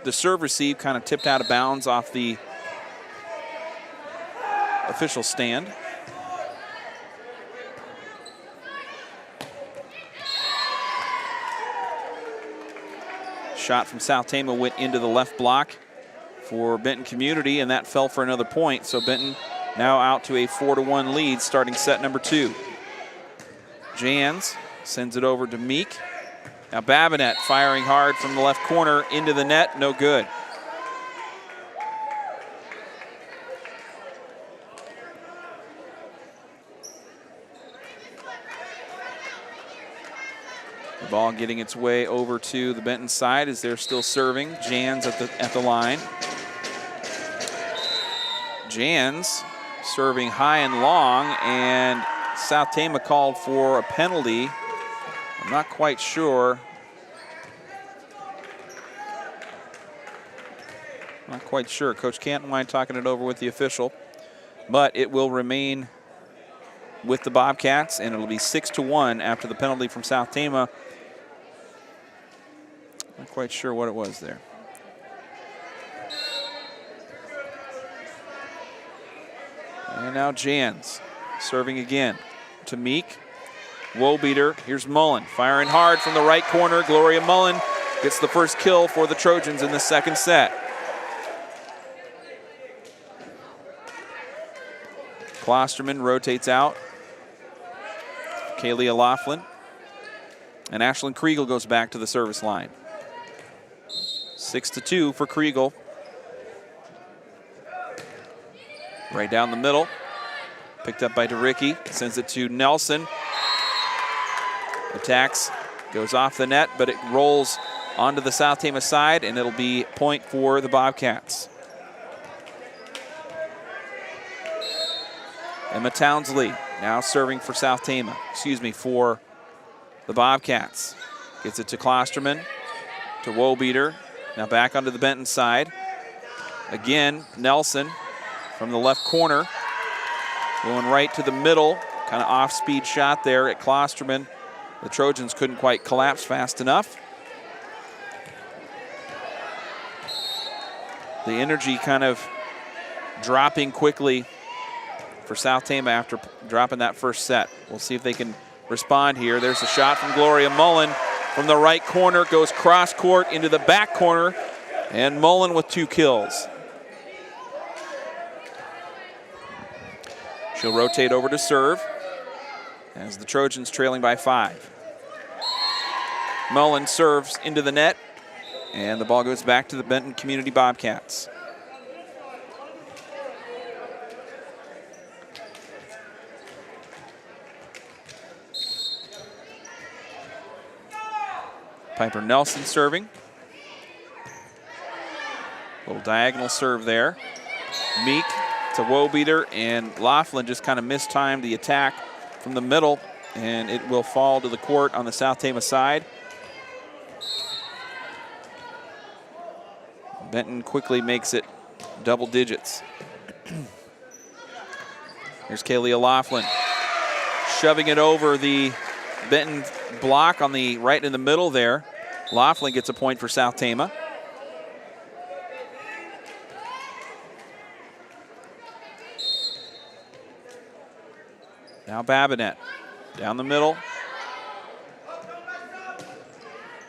Speaker 1: The serve receive kind of tipped out of bounds off the official stand. Shot from South Tama went into the left block for Benton Community, and that fell for another point. So Benton now out to a 4-1 lead starting set number 2. Jans sends it over to Meek. Now Babinette firing hard from the left corner into the net, no good. The ball getting its way over to the Benton side as they're still serving. Jans at the line. Jans serving high and long, and South Tama called for a penalty. I'm not quite sure. Coach Cantwine talking it over with the official, but it will remain with the Bobcats, and it'll be 6-1 after the penalty from South Tama. Not quite sure what it was there. And now Jans serving again to Meek. Wobeter, here's Mullen, firing hard from the right corner. Gloria Mullen gets the first kill for the Trojans in the second set. Klosterman rotates out. Kaylee O'Laughlin. And Ashland Kriegel goes back to the service line. 6-2 for Kriegel. Right down the middle. Picked up by DeRicky. Sends it to Nelson. Attacks, goes off the net, but it rolls onto the South Tama side, and it'll be point for the Bobcats. Emma Townsley now serving for for the Bobcats. Gets it to Klosterman, to Wobeter. Now back onto the Benton side. Again, Nelson from the left corner, going right to the middle. Kind of off-speed shot there at Klosterman. The Trojans couldn't quite collapse fast enough. The energy kind of dropping quickly for South Tama after dropping that first set. We'll see if they can respond here. There's a shot from Gloria Mullen from the right corner, goes cross court into the back corner, and Mullen with 2 kills. She'll rotate over to serve as the Trojans trailing by 5. Mullen serves into the net, and the ball goes back to the Benton Community Bobcats. Piper Nelson serving. Little diagonal serve there. Meek to Wobeter, and Laughlin just kind of mistimed the attack from the middle, and it will fall to the court on the South Tama side. Benton quickly makes it double digits. Here's Kaylee Laughlin shoving it over the Benton block on the right in the middle there. Laughlin gets a point for South Tama. Now Babinette down the middle.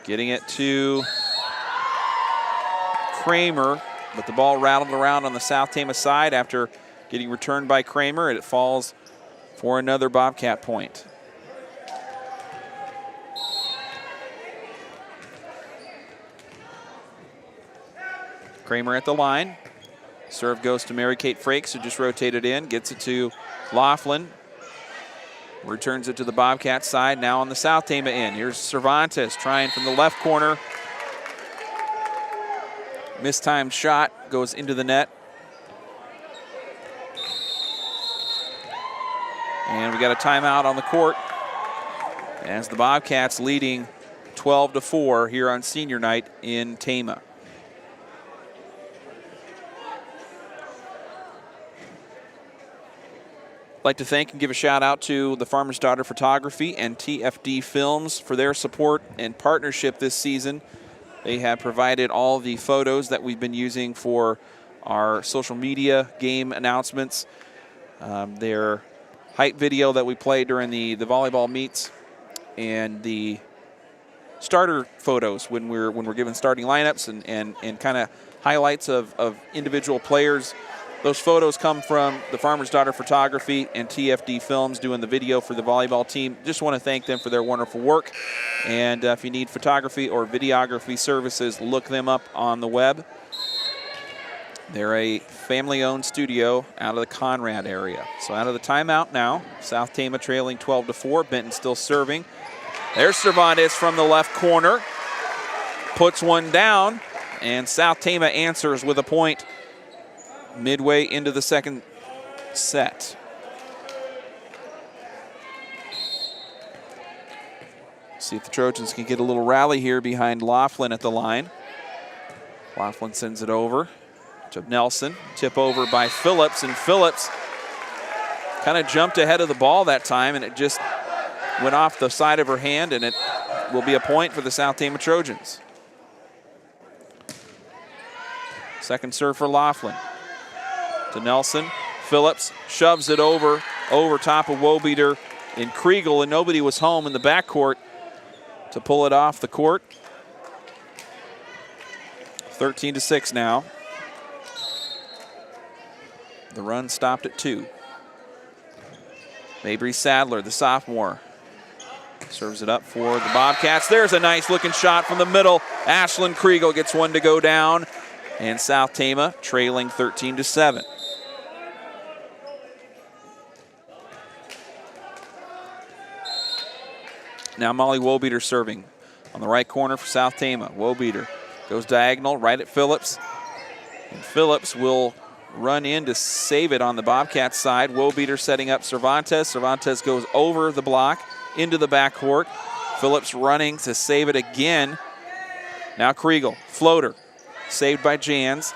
Speaker 1: Getting it to Kramer, but the ball rattled around on the South Tama side after getting returned by Kramer, and it falls for another Bobcat point. Kramer at the line. Serve goes to Mary Kate Frakes, who just rotated in, gets it to Laughlin. Returns it to the Bobcat side, now on the South Tama end. Here's Cervantes trying from the left corner. Mistimed shot goes into the net. And we got a timeout on the court as the Bobcats leading 12-4 here on senior night in Tama. I'd like to thank and give a shout out to the Farmer's Daughter Photography and TFD Films for their support and partnership this season. They have provided all the photos that we've been using for our social media game announcements. Their hype video that we played during the volleyball meets, and the starter photos when we're given starting lineups and kind of highlights of individual players. Those photos come from the Farmer's Daughter Photography and TFD Films doing the video for the volleyball team. Just want to thank them for their wonderful work. And if you need photography or videography services, look them up on the web. They're a family-owned studio out of the Conrad area. So out of the timeout now, South Tama trailing 12-4. Benton still serving. There's Cervantes from the left corner. Puts one down, and South Tama answers with a point midway into the second set. See if the Trojans can get a little rally here behind Laughlin at the line. Laughlin sends it over to Nelson. Tip over by Phillips, and Phillips kind of jumped ahead of the ball that time, and it just went off the side of her hand, and it will be a point for the South Tama Trojans. Second serve for Laughlin. To Nelson. Phillips shoves it over top of Wobeter in Kriegel, and nobody was home in the backcourt to pull it off the court. 13-6 now. The run stopped at 2. Mabry Sadler, the sophomore, serves it up for the Bobcats. There's a nice looking shot from the middle. Ashland Kriegel gets one to go down, and South Tama trailing 13-7. Now Molly Wobeter serving on the right corner for South Tama. Wobeter goes diagonal right at Phillips. And Phillips will run in to save it on the Bobcats side. Wobeter setting up Cervantes. Cervantes goes over the block into the backcourt. Phillips running to save it again. Now Kriegel, floater, saved by Jans.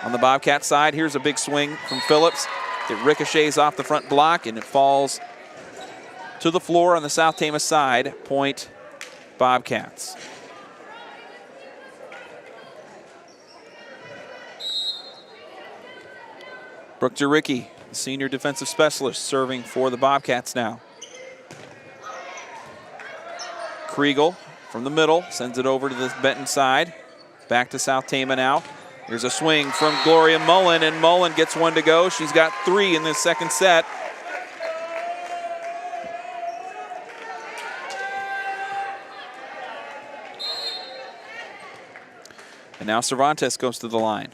Speaker 1: On the Bobcat side, here's a big swing from Phillips. It ricochets off the front block, and it falls to the floor on the South Tama side. Point Bobcats. Brooke Jaricki, the senior defensive specialist, serving for the Bobcats now. Kriegel from the middle sends it over to the Benton side. Back to South Tama now. Here's a swing from Gloria Mullen, and Mullen gets one to go. She's got 3 in this second set. And now Cervantes goes to the line.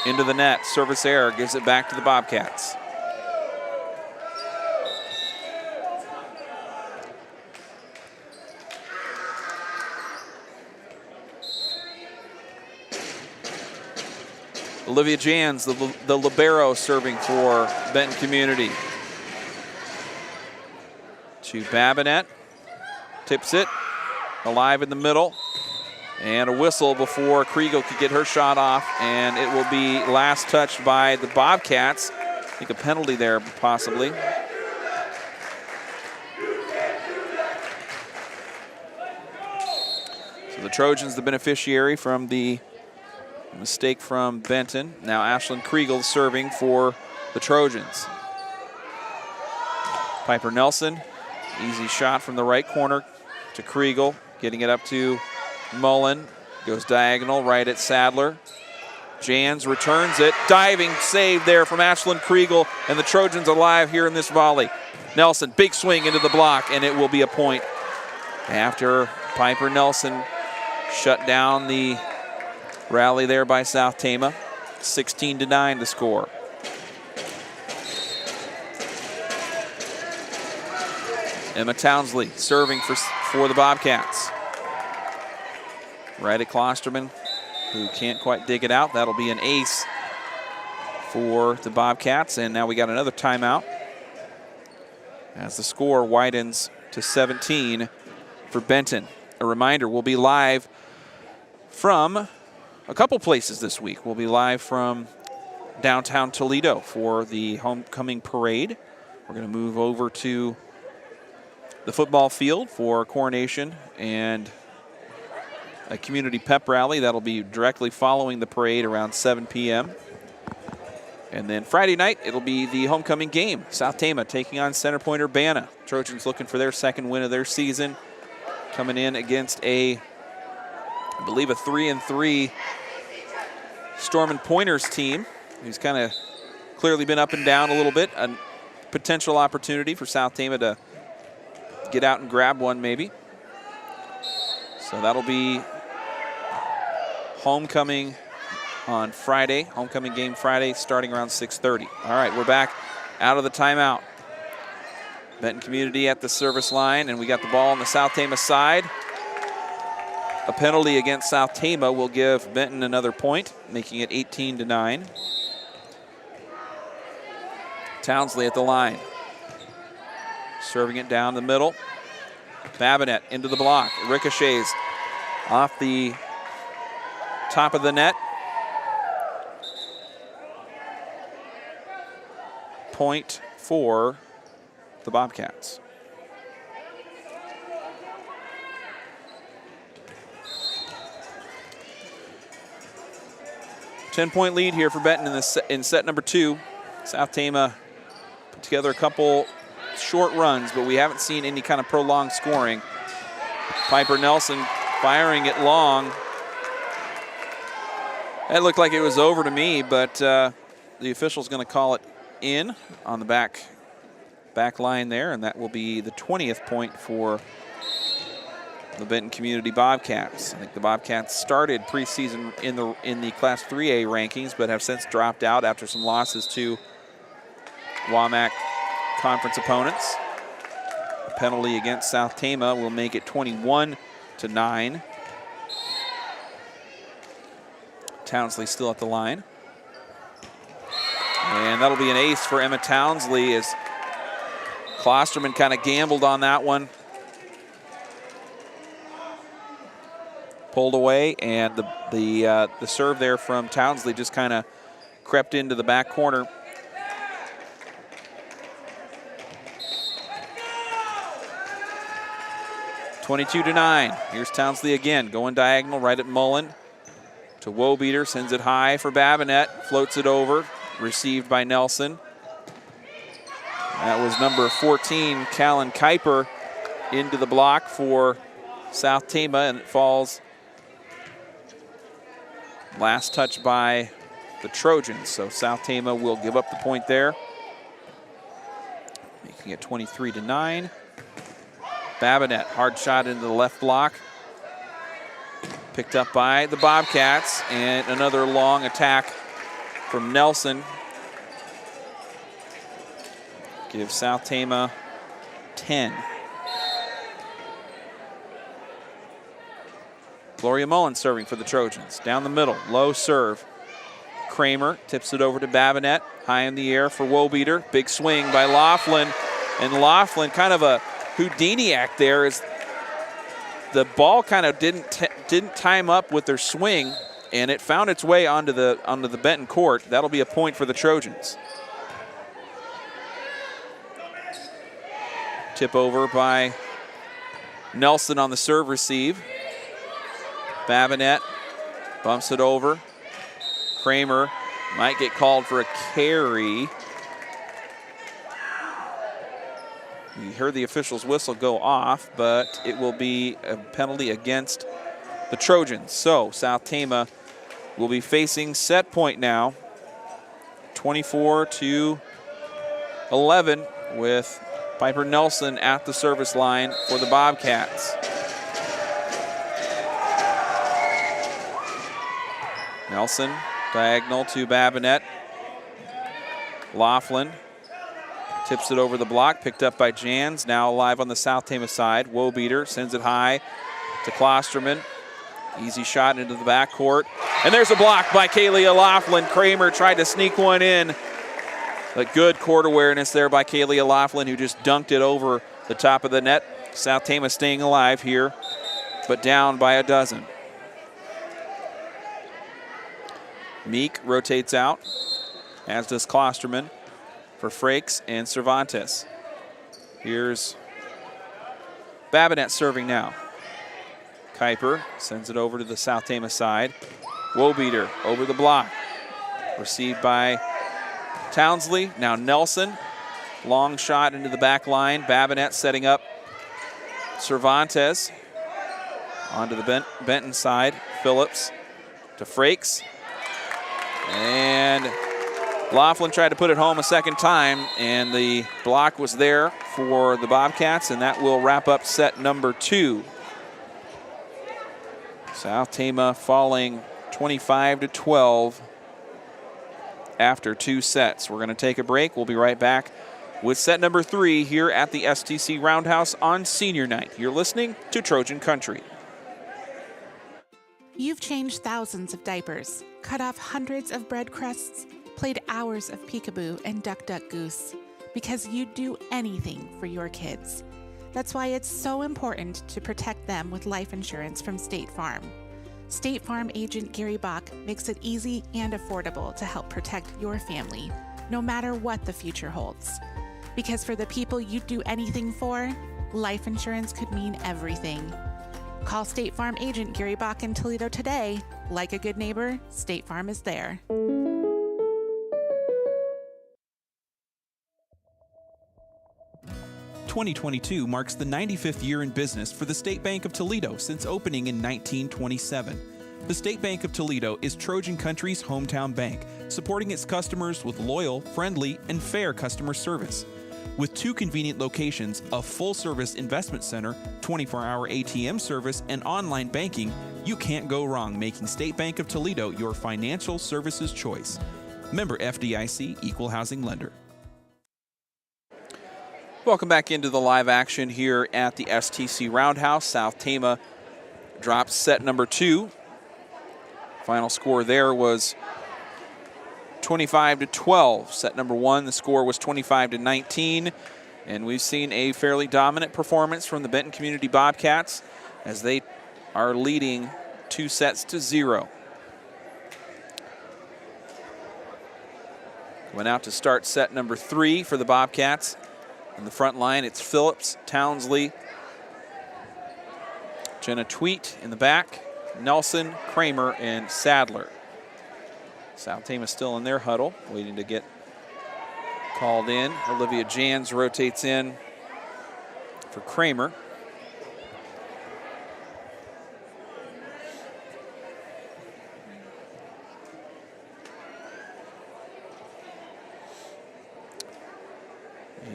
Speaker 1: Into the net, service error, gives it back to the Bobcats. Olivia Jans, the libero, serving for Benton Community. To Babinette, tips it, alive in the middle, and a whistle before Kriegel could get her shot off, and it will be last touched by the Bobcats. I think a penalty there, possibly. So the Trojans, the beneficiary from the mistake from Benton. Now Ashland Kriegel serving for the Trojans. Piper Nelson, easy shot from the right corner to Kriegel, getting it up to Mullen. Goes diagonal right at Sadler. Jans returns it. Diving save there from Ashland Kriegel, and the Trojans alive here in this volley. Nelson, big swing into the block, and it will be a point after Piper Nelson shut down the rally there by South Tama. 16-9 the score. Emma Townsley serving for the Bobcats. Right at Klosterman, who can't quite dig it out. That'll be an ace for the Bobcats. And now we got another timeout as the score widens to 17 for Benton. A reminder, we'll be live from a couple places this week. We'll be live from downtown Toledo for the homecoming parade. We're going to move over to the football field for Coronation and a community pep rally. That'll be directly following the parade around 7 p.m. And then Friday night, it'll be the homecoming game. South Tama taking on Center Point Urbana. Trojans looking for their second win of their season, coming in against I believe a 3-3 Storm and Pointers team, who's kind of clearly been up and down a little bit. A potential opportunity for South Tama to get out and grab one maybe. So that'll be homecoming on Friday, homecoming game Friday, starting around 6:30. All right, we're back out of the timeout. Benton Community at the service line, and we got the ball on the South Tama side. A penalty against South Tama will give Benton another point, making it 18-9. Townsley at the line. Serving it down the middle. Babinette into the block. Ricochets off the top of the net. Point for the Bobcats. Ten-point lead here for Benton in set number 2. South Tama put together a couple short runs, but we haven't seen any kind of prolonged scoring. Piper Nelson firing it long. It looked like it was over to me, but the official's going to call it in on the back line there, and that will be the 20th point for the Benton Community Bobcats. I think the Bobcats started preseason in the Class 3A rankings, but have since dropped out after some losses to WaMaC Conference opponents. A penalty against South Tama will make it 21-9. Townsley still at the line. And that'll be an ace for Emma Townsley as Klosterman kind of gambled on that one. Pulled away, and the serve there from Townsley just kind of crept into the back corner. (22-9). Here's Townsley again, going diagonal right at Mullen. To Wobeter, sends it high for Babinette, floats it over, received by Nelson. That was number 14, Callan Kuiper, into the block for South Tama, and it falls. Last touch by the Trojans, so South Tama will give up the point there, making it 23-9. Babinette, hard shot into the left block. Picked up by the Bobcats, and another long attack from Nelson. Give South Tama 10. Gloria Mullen serving for the Trojans. Down the middle, low serve. Kramer tips it over to Babinette. High in the air for Wobeter. Big swing by Laughlin. And Laughlin, kind of a Houdini act there, as the ball kind of didn't time up with their swing, and it found its way onto the Benton court. That'll be a point for the Trojans. Tip over by Nelson on the serve receive. Babinette bumps it over. Kramer might get called for a carry. You heard the official's whistle go off, but it will be a penalty against the Trojans. So South Tama will be facing set point now, 24-11, with Piper Nelson at the service line for the Bobcats. Nelson, diagonal to Babinette. Laughlin tips it over the block, picked up by Jans, now alive on the South Tama side. Wobeter sends it high to Klosterman. Easy shot into the backcourt. And there's a block by Kaylee Laughlin. Kramer tried to sneak one in. But good court awareness there by Kaylee Laughlin, who just dunked it over the top of the net. South Tama staying alive here, but down by a dozen. Meek rotates out, as does Klosterman, for Frakes and Cervantes. Here's Babinette serving now. Kuiper sends it over to the South Tama side. Wobeter over the block. Received by Townsley. Now Nelson. Long shot into the back line. Babinette setting up Cervantes. Onto the Benton side. Phillips to Frakes. And Laughlin tried to put it home a second time, and the block was there for the Bobcats, and that will wrap up set number 2. South Tama falling 25-12 after 2 sets. We're going to take a break. We'll be right back with set number 3 here at the STC Roundhouse on Senior Night. You're listening to Trojan Country.
Speaker 2: You've changed thousands of diapers, cut off hundreds of bread crusts, played hours of peekaboo and duck duck goose, because you'd do anything for your kids. That's why it's so important to protect them with life insurance from State Farm. State Farm agent Gary Bach makes it easy and affordable to help protect your family, no matter what the future holds. Because for the people you'd do anything for, life insurance could mean everything. Call State Farm agent Gary Bach in Toledo today. Like a good neighbor, State Farm is there.
Speaker 3: "2022 marks the 95th year in business for the State Bank of Toledo since opening in 1927. The State Bank of Toledo is Trojan Country's hometown bank, supporting its customers with loyal, friendly, and fair customer service. With 2 convenient locations, a full-service investment center, 24-hour ATM service, and online banking, you can't go wrong making State Bank of Toledo your financial services choice. Member FDIC, Equal Housing Lender.
Speaker 1: Welcome back into the live action here at the STC Roundhouse. South Tama drops set number 2. Final score there was 25-12. Set number 1, the score was 25-19. And we've seen a fairly dominant performance from the Benton Community Bobcats as they are leading 2-0. Went out to start set number 3 for the Bobcats. In the front line, it's Phillips, Townsley, Jenna Tweet in the back, Nelson, Kramer, and Sadler. South Tama still in their huddle, waiting to get called in. Olivia Jans rotates in for Kramer.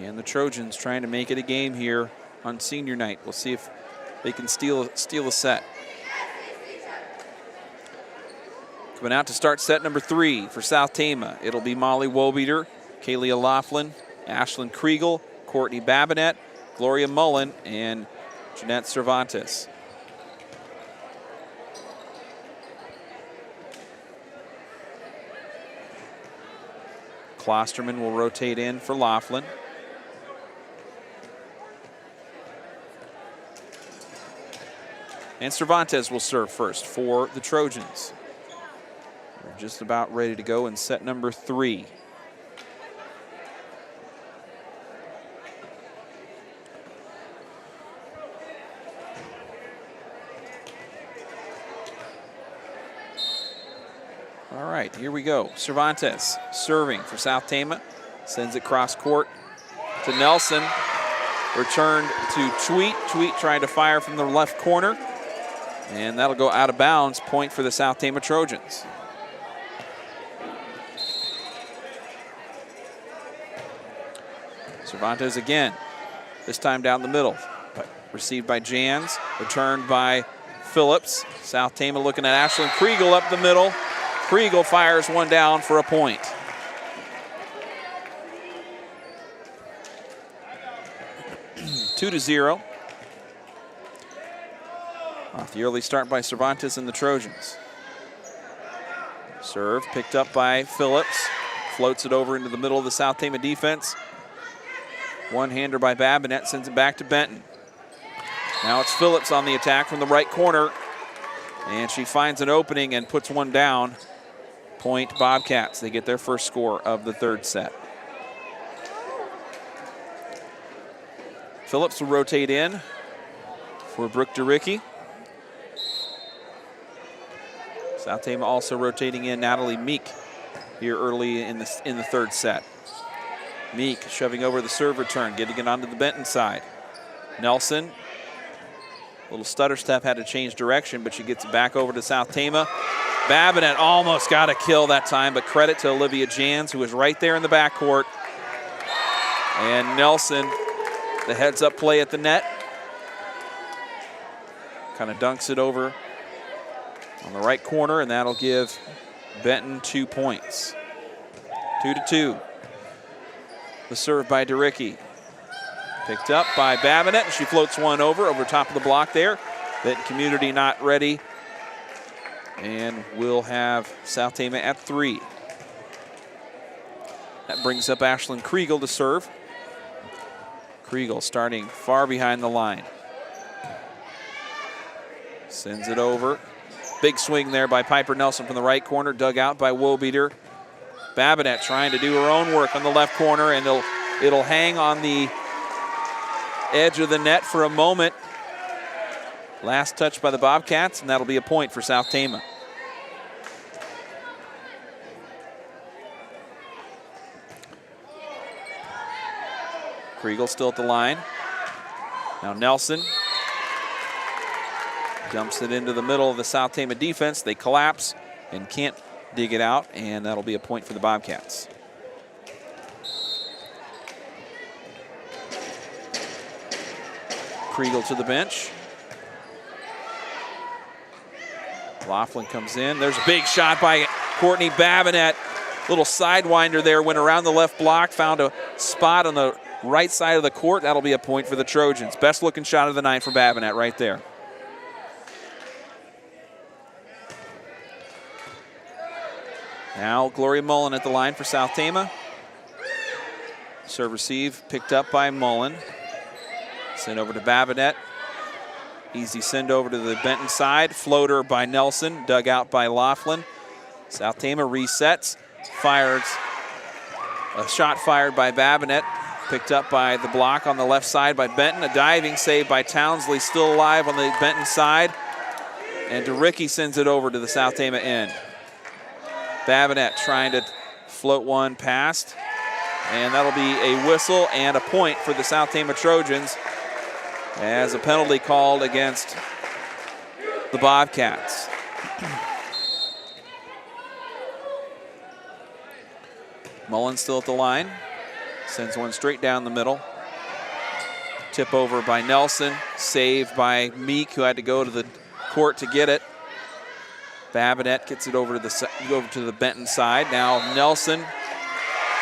Speaker 1: And the Trojans trying to make it a game here on Senior Night. We'll see if they can steal a set. Coming out to start set number 3 for South Tama. It'll be Molly Wobeter, Kaylee O'Laughlin, Ashland Kriegel, Courtney Babinette, Gloria Mullen, and Jeanette Cervantes. Klosterman will rotate in for Laughlin. And Cervantes will serve first for the Trojans. We're just about ready to go in set number 3. All right, here we go. Cervantes serving for South Tama. Sends it cross court to Nelson. Returned to Tweet. Tweet trying to fire from the left corner. And that'll go out of bounds. Point for the South Tama Trojans. Cervantes again. This time down the middle. Received by Jans. Returned by Phillips. South Tama looking at Ashland Kriegel up the middle. Kriegel fires one down for a point. Two to 0. Off the early start by Cervantes and the Trojans. Serve picked up by Phillips. Floats it over into the middle of the South Tama defense. One-hander by Babinette sends it back to Benton. Now it's Phillips on the attack from the right corner. And she finds an opening and puts one down. Point Bobcats. They get their first score of the third set. Phillips will rotate in for Brooke DeRicky. South Tama also rotating in Natalie Meek here early in the third set. Meek shoving over the serve return, getting it onto the Benton side. Nelson, little stutter step, had to change direction, but she gets it back over to South Tama. Babinette almost got a kill that time, but credit to Olivia Jans, who was right there in the backcourt. And Nelson, the heads-up play at the net. Kind of dunks it over on the right corner, and that'll give Benton 2 points. 2 to 2. The serve by DeRicky. Picked up by Babinette. She floats one over top of the block there. Benton community not ready. And we'll have South Tama at 3. That brings up Ashland Kriegel to serve. Kriegel starting far behind the line. Sends it over. Big swing there by Piper Nelson from the right corner, dug out by Wobeter. Babinette trying to do her own work on the left corner, and it'll hang on the edge of the net for a moment. Last touch by the Bobcats, and that'll be a point for South Tama. Kriegel still at the line. Now Nelson dumps it into the middle of the South Tama defense. They collapse and can't dig it out, and that'll be a point for the Bobcats. Kriegel to the bench. Laughlin comes in. There's a big shot by Courtney Babinette. Little sidewinder there, went around the left block, found a spot on the right side of the court. That'll be a point for the Trojans. Best looking shot of the night for Babinette right there. Now Gloria Mullen at the line for South Tama. Serve receive picked up by Mullen. Send over to Babinette. Easy send over to the Benton side. Floater by Nelson, dug out by Laughlin. South Tama resets. Fires. A shot fired by Babinette. Picked up by the block on the left side by Benton. A diving save by Townsley, still alive on the Benton side. And DeRicky sends it over to the South Tama end. Babinette trying to float one past. And that'll be a whistle and a point for the South Tama Trojans as a penalty called against the Bobcats. Mullen still at the line. Sends one straight down the middle. Tip over by Nelson. Save by Meek, who had to go to the court to get it. Babinette gets it over to the Benton side. Now Nelson,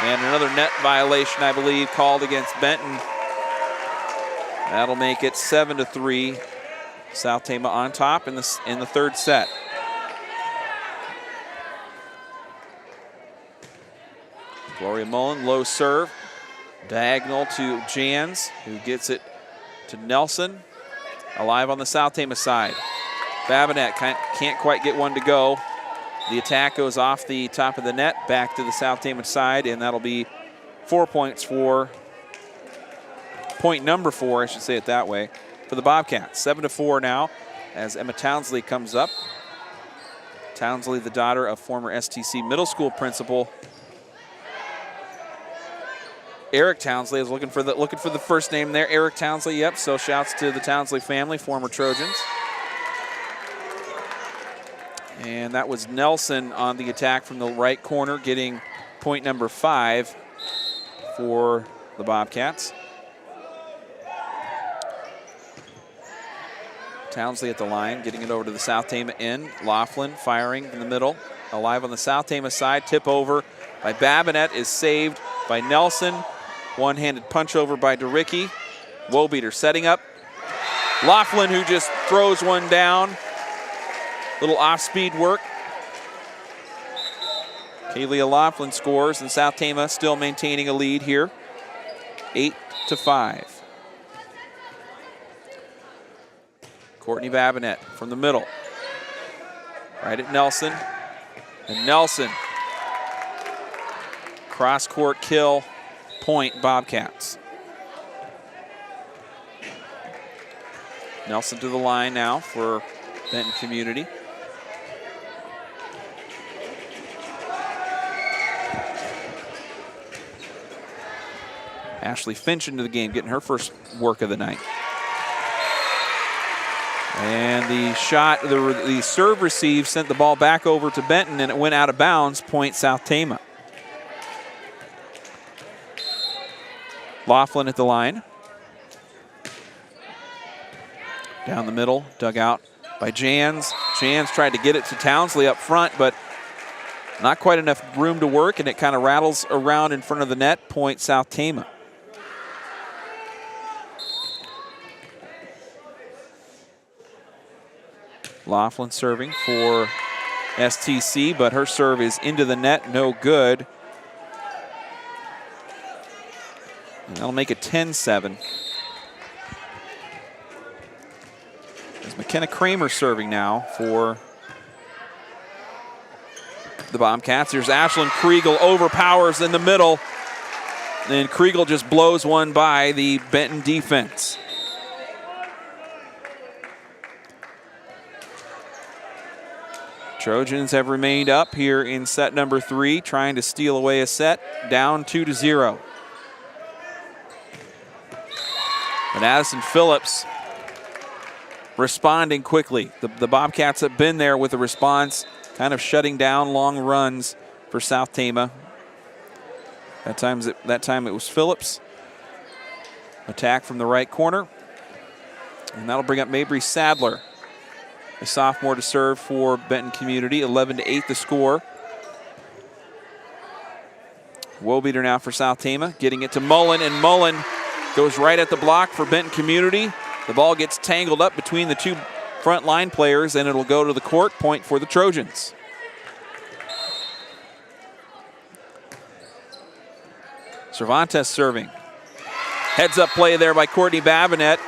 Speaker 1: and another net violation, I believe, called against Benton. That'll make it 7-3. South Tama on top in the third set. Gloria Mullen, low serve. Diagonal to Jans, who gets it to Nelson. Alive on the South Tama side. Babinette can't quite get one to go. The attack goes off the top of the net, back to the South Tama side, and that'll be 4 points for, point number 4, I should say it that way, for the Bobcats. 7-4 now as Emma Townsley comes up. Townsley, the daughter of former STC middle school principal Eric Townsley. I was looking for the first name there. Eric Townsley, yep. So shouts to the Townsley family, former Trojans. And that was Nelson on the attack from the right corner, getting point number 5 for the Bobcats. Townsley at the line, getting it over to the South Tama end. Laughlin firing in the middle. Alive on the South Tama side. Tip over by Babinette is saved by Nelson. One-handed punch over by DeRicky. Wobeter setting up. Laughlin, who just throws one down. Little off-speed work. Kaylee Laughlin scores, and South Tama still maintaining a lead here. 8-5. Courtney Babinette from the middle. Right at Nelson. And Nelson. Cross-court kill. Point Bobcats. Nelson to the line now for Benton Community. Ashley Finch into the game, getting her first work of the night. And the shot, the serve receive sent the ball back over to Benton, and it went out of bounds. Point South Tama. Laughlin at the line. Down the middle, dug out by Jans. Jans tried to get it to Townsley up front, but not quite enough room to work, and it kind of rattles around in front of the net. Point South Tama. Laughlin serving for STC, but her serve is into the net, no good. And that'll make it 10-7. There's McKenna Kramer serving now for the Bobcats. There's Ashland Kriegel, overpowers in the middle. And Kriegel just blows one by the Benton defense. Trojans have remained up here in set number 3, trying to steal away a set, down 2-0. And Addison Phillips responding quickly. The Bobcats have been there with a response, kind of shutting down long runs for South Tama. That time it was Phillips. Attack from the right corner. And that'll bring up Mabry Sadler, a sophomore, to serve for Benton Community. 11-8 the score. Wobeter now for South Tama, getting it to Mullen, and Mullen goes right at the block for Benton Community. The ball gets tangled up between the two front line players, and it'll go to the court. Point for the Trojans. Cervantes serving. Heads up play there by Courtney Babinette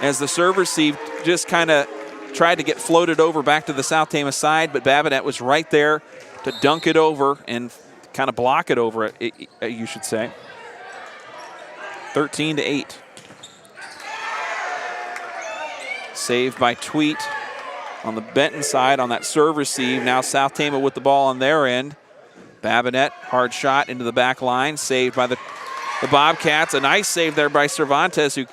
Speaker 1: as the serve received just kind of tried to get floated over back to the South Tama side, but Babinette was right there to dunk it over and kind of block it over, you should say. 13-8. Saved by Tweet on the Benton side on that serve receive. Now South Tama with the ball on their end. Babinette, hard shot into the back line, saved by the Bobcats. A nice save there by Cervantes, who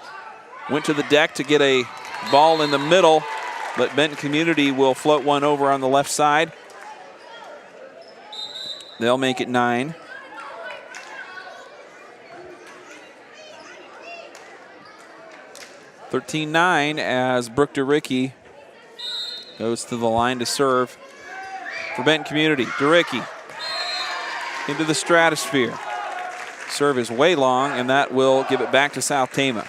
Speaker 1: went to the deck to get a ball in the middle, but Benton Community will float one over on the left side. They'll make it 9. (13-9) as Brooke DeRicky goes to the line to serve for Benton Community. Duricki into the stratosphere. Serve is way long, and that will give it back to South Tama.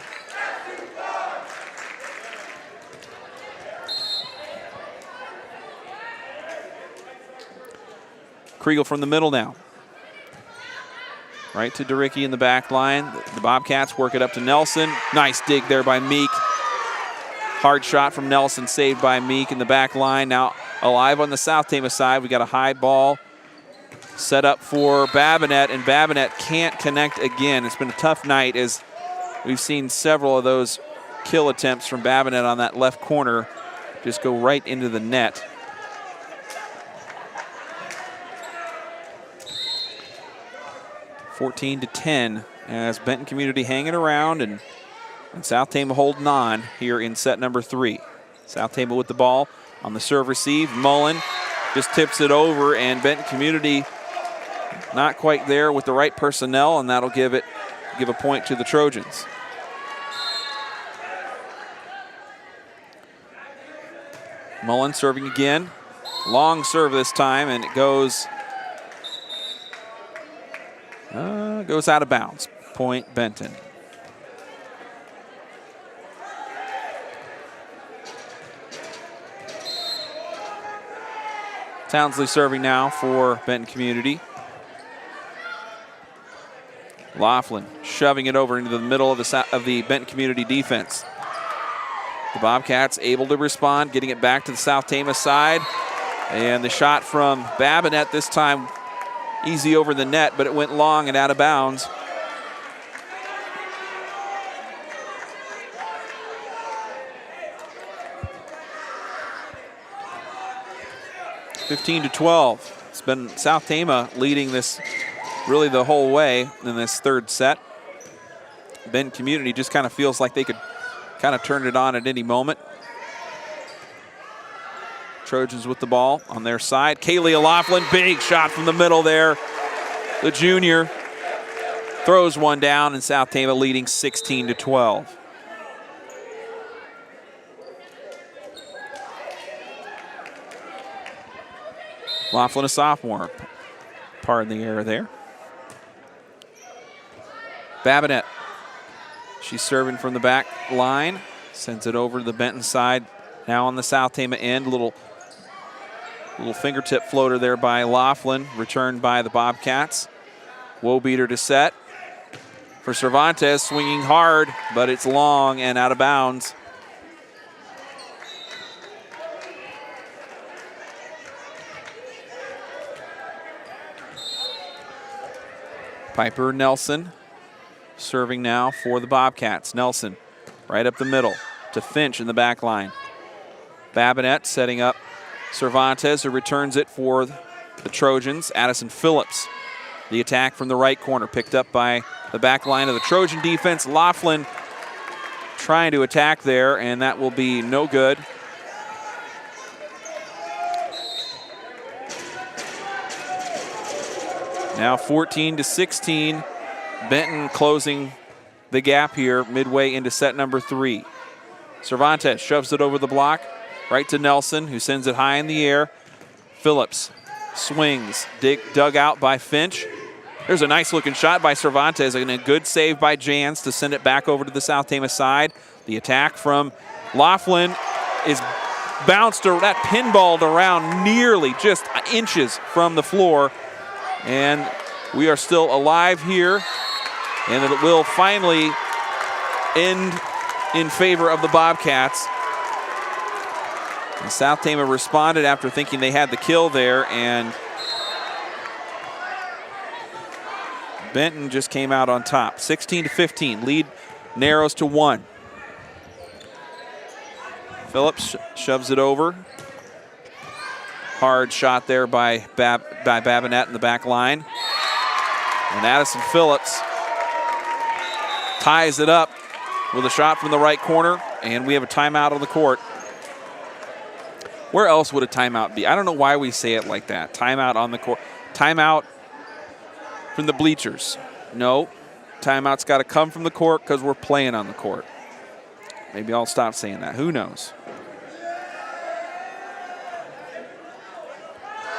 Speaker 1: Kriegel from the middle now. Right to Duricki in the back line. The Bobcats work it up to Nelson. Nice dig there by Meek. Hard shot from Nelson, saved by Meek in the back line. Now alive on the South Tama side. We got a high ball set up for Babinette, and Babinette can't connect again. It's been a tough night as we've seen several of those kill attempts from Babinette on that left corner just go right into the net. (14-10) as Benton Community hanging around and South Tama holding on here in set number 3. South Tama with the ball on the serve receive. Mullen just tips it over, and Benton Community not quite there with the right personnel, and that'll give a point to the Trojans. Mullen serving again. Long serve this time, and it goes out of bounds. Point Benton. Townsley serving now for Benton Community. Laughlin shoving it over into the middle of the Benton Community defense. The Bobcats able to respond, getting it back to the South Tama side. And the shot from Babinette this time easy over the net, but it went long and out of bounds. (15-12). It's been South Tama leading this really the whole way in this third set. Benton Community just kind of feels like they could kind of turn it on at any moment. Trojans with the ball on their side. Kaylee Laughlin, big shot from the middle there. The junior throws one down, and South Tama leading 16-12. Laughlin, a sophomore. Pardon the error there. Babinette. She's serving from the back line. Sends it over to the Benton side. Now on the South Tama end. Little fingertip floater there by Laughlin. Returned by the Bobcats. Wobeter to set. For Cervantes, swinging hard, but it's long and out of bounds. Piper Nelson serving now for the Bobcats. Nelson right up the middle to Finch in the back line. Babinette setting up Cervantes, who returns it for the Trojans. Addison Phillips, the attack from the right corner, picked up by the back line of the Trojan defense. Laughlin trying to attack there, and that will be no good. Now 14-16. Benton closing the gap here midway into set number 3. Cervantes shoves it over the block, right to Nelson, who sends it high in the air. Phillips swings, dug out by Finch. There's a nice looking shot by Cervantes, and a good save by Jans to send it back over to the South Tama side. The attack from Laughlin is bounced, that pinballed around nearly just inches from the floor. And we are still alive here, and it will finally end in favor of the Bobcats. And South Tama responded after thinking they had the kill there, and Benton just came out on top. 16-15, lead narrows to 1. Phillips shoves it over. Hard shot there by Babinette in the back line. And Addison Phillips ties it up with a shot from the right corner, and we have a timeout on the court. Where else would a timeout be? I don't know why we say it like that. Timeout on the court. Timeout from the bleachers. No, timeout's got to come from the court because we're playing on the court. Maybe I'll stop saying that. Who knows?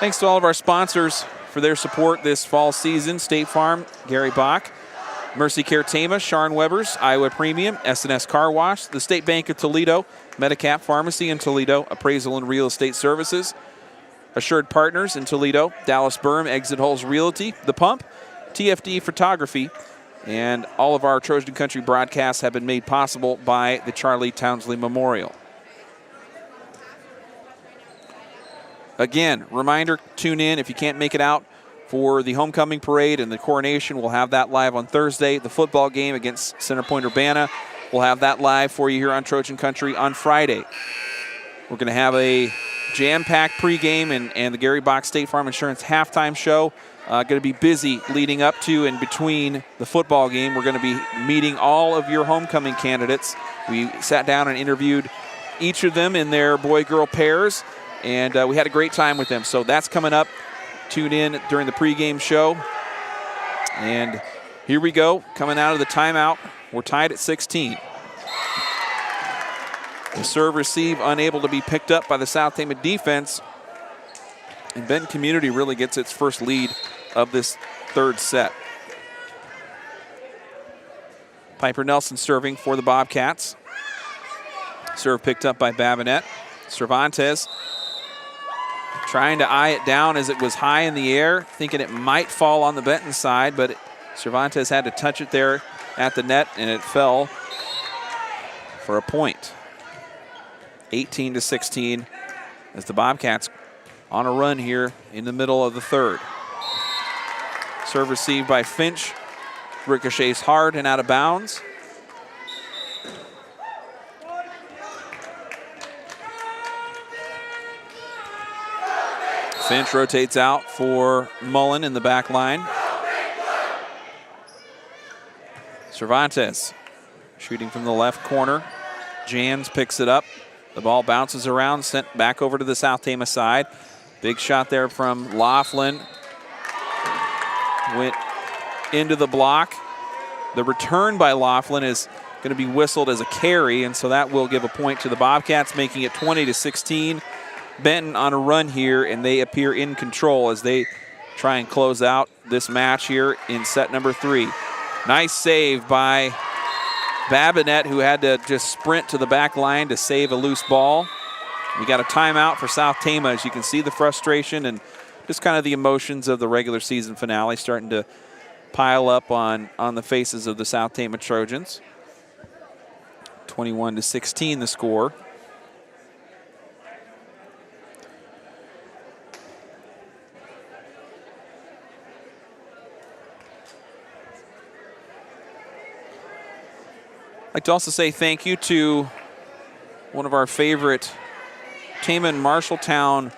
Speaker 1: Thanks to all of our sponsors for their support this fall season. State Farm, Gary Bach, Mercy Care Tama, Sharn Weber's, Iowa Premium, S&S Car Wash, the State Bank of Toledo, Medicap Pharmacy in Toledo, Appraisal and Real Estate Services, Assured Partners in Toledo, Dallas Berm, Exit Holes Realty, The Pump, TFD Photography, and all of our Trojan Country broadcasts have been made possible by the Charlie Townsley Memorial. Again, reminder, tune in if you can't make it out for the homecoming parade and the coronation. We'll have that live on Thursday. The football game against Centerpoint Urbana, we'll have that live for you here on Trojan Country on Friday. We're going to have a jam-packed pregame and the Gary Bach State Farm Insurance halftime show. Going to be busy leading up to and between the football game. We're going to be meeting all of your homecoming candidates. We sat down and interviewed each of them in their boy-girl pairs, and we had a great time with them. So that's coming up. Tune in during the pregame show. And here we go, coming out of the timeout. We're tied at 16. The serve receive unable to be picked up by the South Tama defense. And Benton Community really gets its first lead of this third set. Piper Nelson serving for the Bobcats. Serve picked up by Babinette. Cervantes trying to eye it down as it was high in the air, thinking it might fall on the Benton side, but Cervantes had to touch it there at the net, and it fell for a point. 18-16 as the Bobcats on a run here in the middle of the third. Serve received by Finch. Ricochets hard and out of bounds. Finch rotates out for Mullen in the back line. Cervantes shooting from the left corner. Jans picks it up. The ball bounces around, sent back over to the South Tama side. Big shot there from Laughlin. Went into the block. The return by Laughlin is going to be whistled as a carry, and so that will give a point to the Bobcats, making it 20-16. Benton on a run here, and they appear in control as they try and close out this match here in set number 3. Nice save by Babinette, who had to just sprint to the back line to save a loose ball. We got a timeout for South Tama. As you can see, the frustration and just kind of the emotions of the regular season finale starting to pile up on the faces of the South Tama Trojans. 21-16 the score. I'd like to also say thank you to one of our favorite Tama and Marshalltown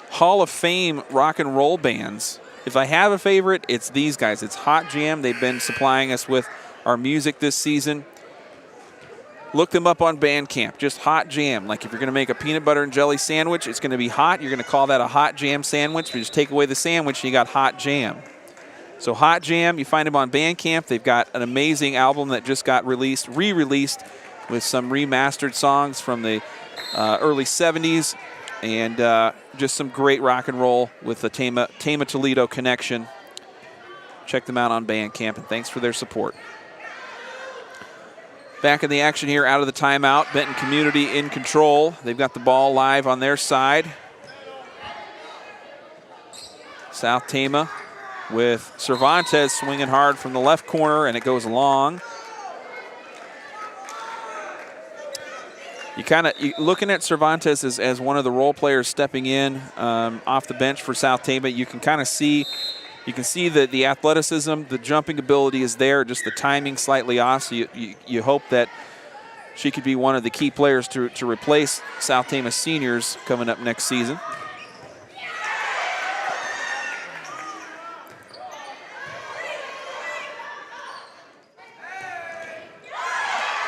Speaker 1: Hall of Fame rock and roll bands. If I have a favorite, it's these guys. It's Hot Jam. They've been supplying us with our music this season. Look them up on Bandcamp, just Hot Jam. Like if you're going to make a peanut butter and jelly sandwich, it's going to be hot. You're going to call that a Hot Jam sandwich. You just take away the sandwich and you got Hot Jam. So Hot Jam, you find them on Bandcamp. They've got an amazing album that just got released, re-released with some remastered songs from the early 70s and just some great rock and roll with the Tama-Toledo connection. Check them out on Bandcamp, and thanks for their support. Back in the action here out of the timeout. Benton Community in control. They've got the ball live on their side. South Tama with Cervantes swinging hard from the left corner, and it goes long. You looking at Cervantes as one of the role players stepping in off the bench for South Tama. You can kind of see, that the athleticism, the jumping ability is there, just the timing slightly off. So you hope that she could be one of the key players to replace South Tama seniors coming up next season.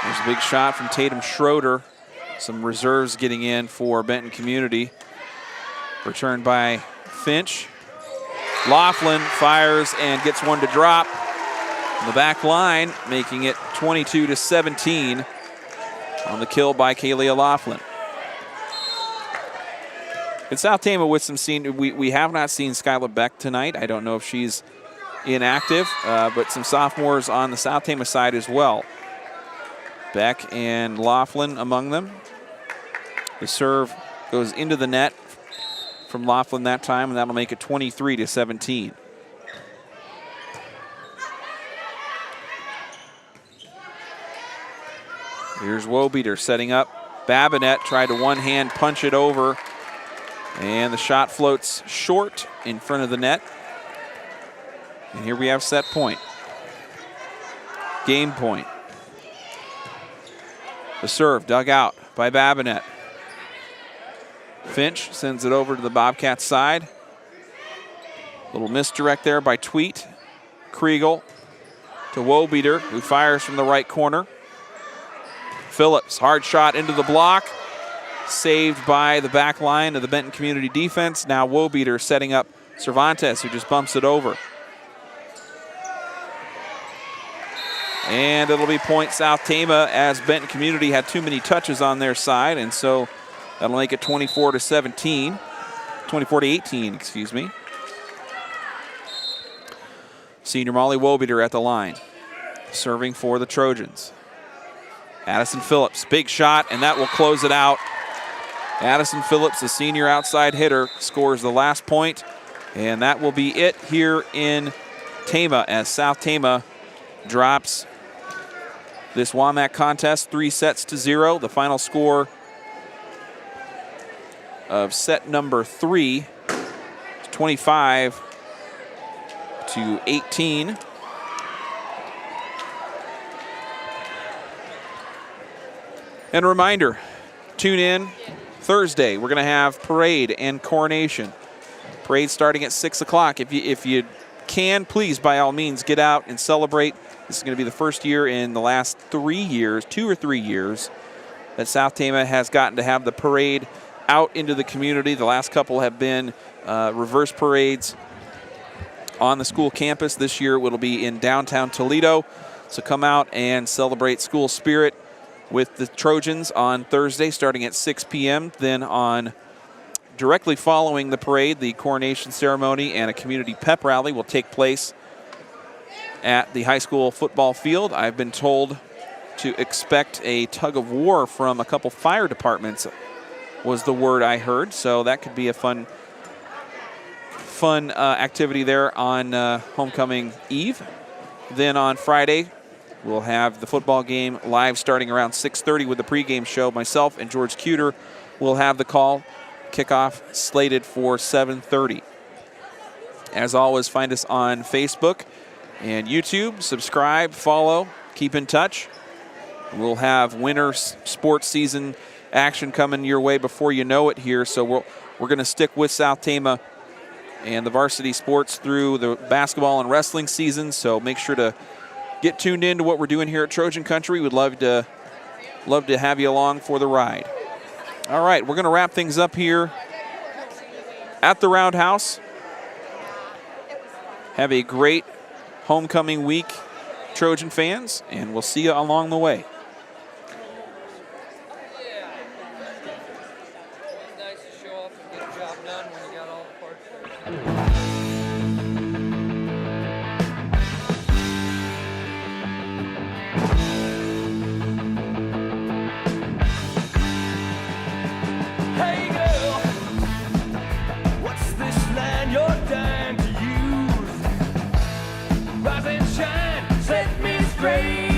Speaker 1: There's a big shot from Tatum Schroeder. Some reserves getting in for Benton Community. Returned by Finch. Laughlin fires and gets one to drop on the back line, making it 22-17 on the kill by Kaylia Laughlin. And South Tama with some senior, we have not seen Skylar Beck tonight. I don't know if she's inactive, but some sophomores on the South Tama side as well. Beck and Laughlin among them. The serve goes into the net from Laughlin that time, and that'll make it 23-17. Here's Wobeter setting up. Babinette tried to one-hand punch it over, and the shot floats short in front of the net. And here we have set point. Game point. The serve dug out by Babinette. Finch sends it over to the Bobcats side. Little misdirect there by Tweet. Kriegel to Wobeter, who fires from the right corner. Phillips, hard shot into the block. Saved by the back line of the Benton Community defense. Now Wobeter setting up Cervantes, who just bumps it over. And it'll be point South Tama, as Benton Community had too many touches on their side, and so that'll make it 24-17. 24-18, excuse me. Senior Molly Wobeter at the line, serving for the Trojans. Addison Phillips, big shot, and that will close it out. Addison Phillips, the senior outside hitter, scores the last point, and that will be it here in Tama, as South Tama drops this WaMaC contest 3-0. The final score of set number 3 is 25-18. And a reminder, tune in Thursday. We're going to have parade and coronation. Parade starting at 6 o'clock. If you can, please, by all means, get out and celebrate. This is going to be the first year in the last 3 years, 2 or 3 years, that South Tama has gotten to have the parade out into the community. The last couple have been reverse parades on the school campus. This year it'll be in downtown Toledo. So come out and celebrate school spirit with the Trojans on Thursday starting at 6 p.m. Then on directly following the parade, the coronation ceremony and a community pep rally will take place at the high school football field. I've been told to expect a tug of war from a couple fire departments, was the word I heard. So that could be a fun activity there on homecoming eve. Then on Friday, we'll have the football game live starting around 6:30 with the pregame show. Myself and George Cuter will have the call. Kickoff slated for 7:30. As always, find us on Facebook and YouTube. Subscribe, follow, keep in touch. We'll have winter sports season action coming your way before you know it here. So we're going to stick with South Tama and the varsity sports through the basketball and wrestling season. So make sure to get tuned in to what we're doing here at Trojan Country. We'd love to have you along for the ride. All right, we're going to wrap things up here at the RoundHouse. Have a great homecoming week, Trojan fans, and we'll see you along the way.
Speaker 6: Nice to show up and get a job done when you got all the parts
Speaker 7: Hey girl, what's this land you're dying to use? Rise and shine, set me straight.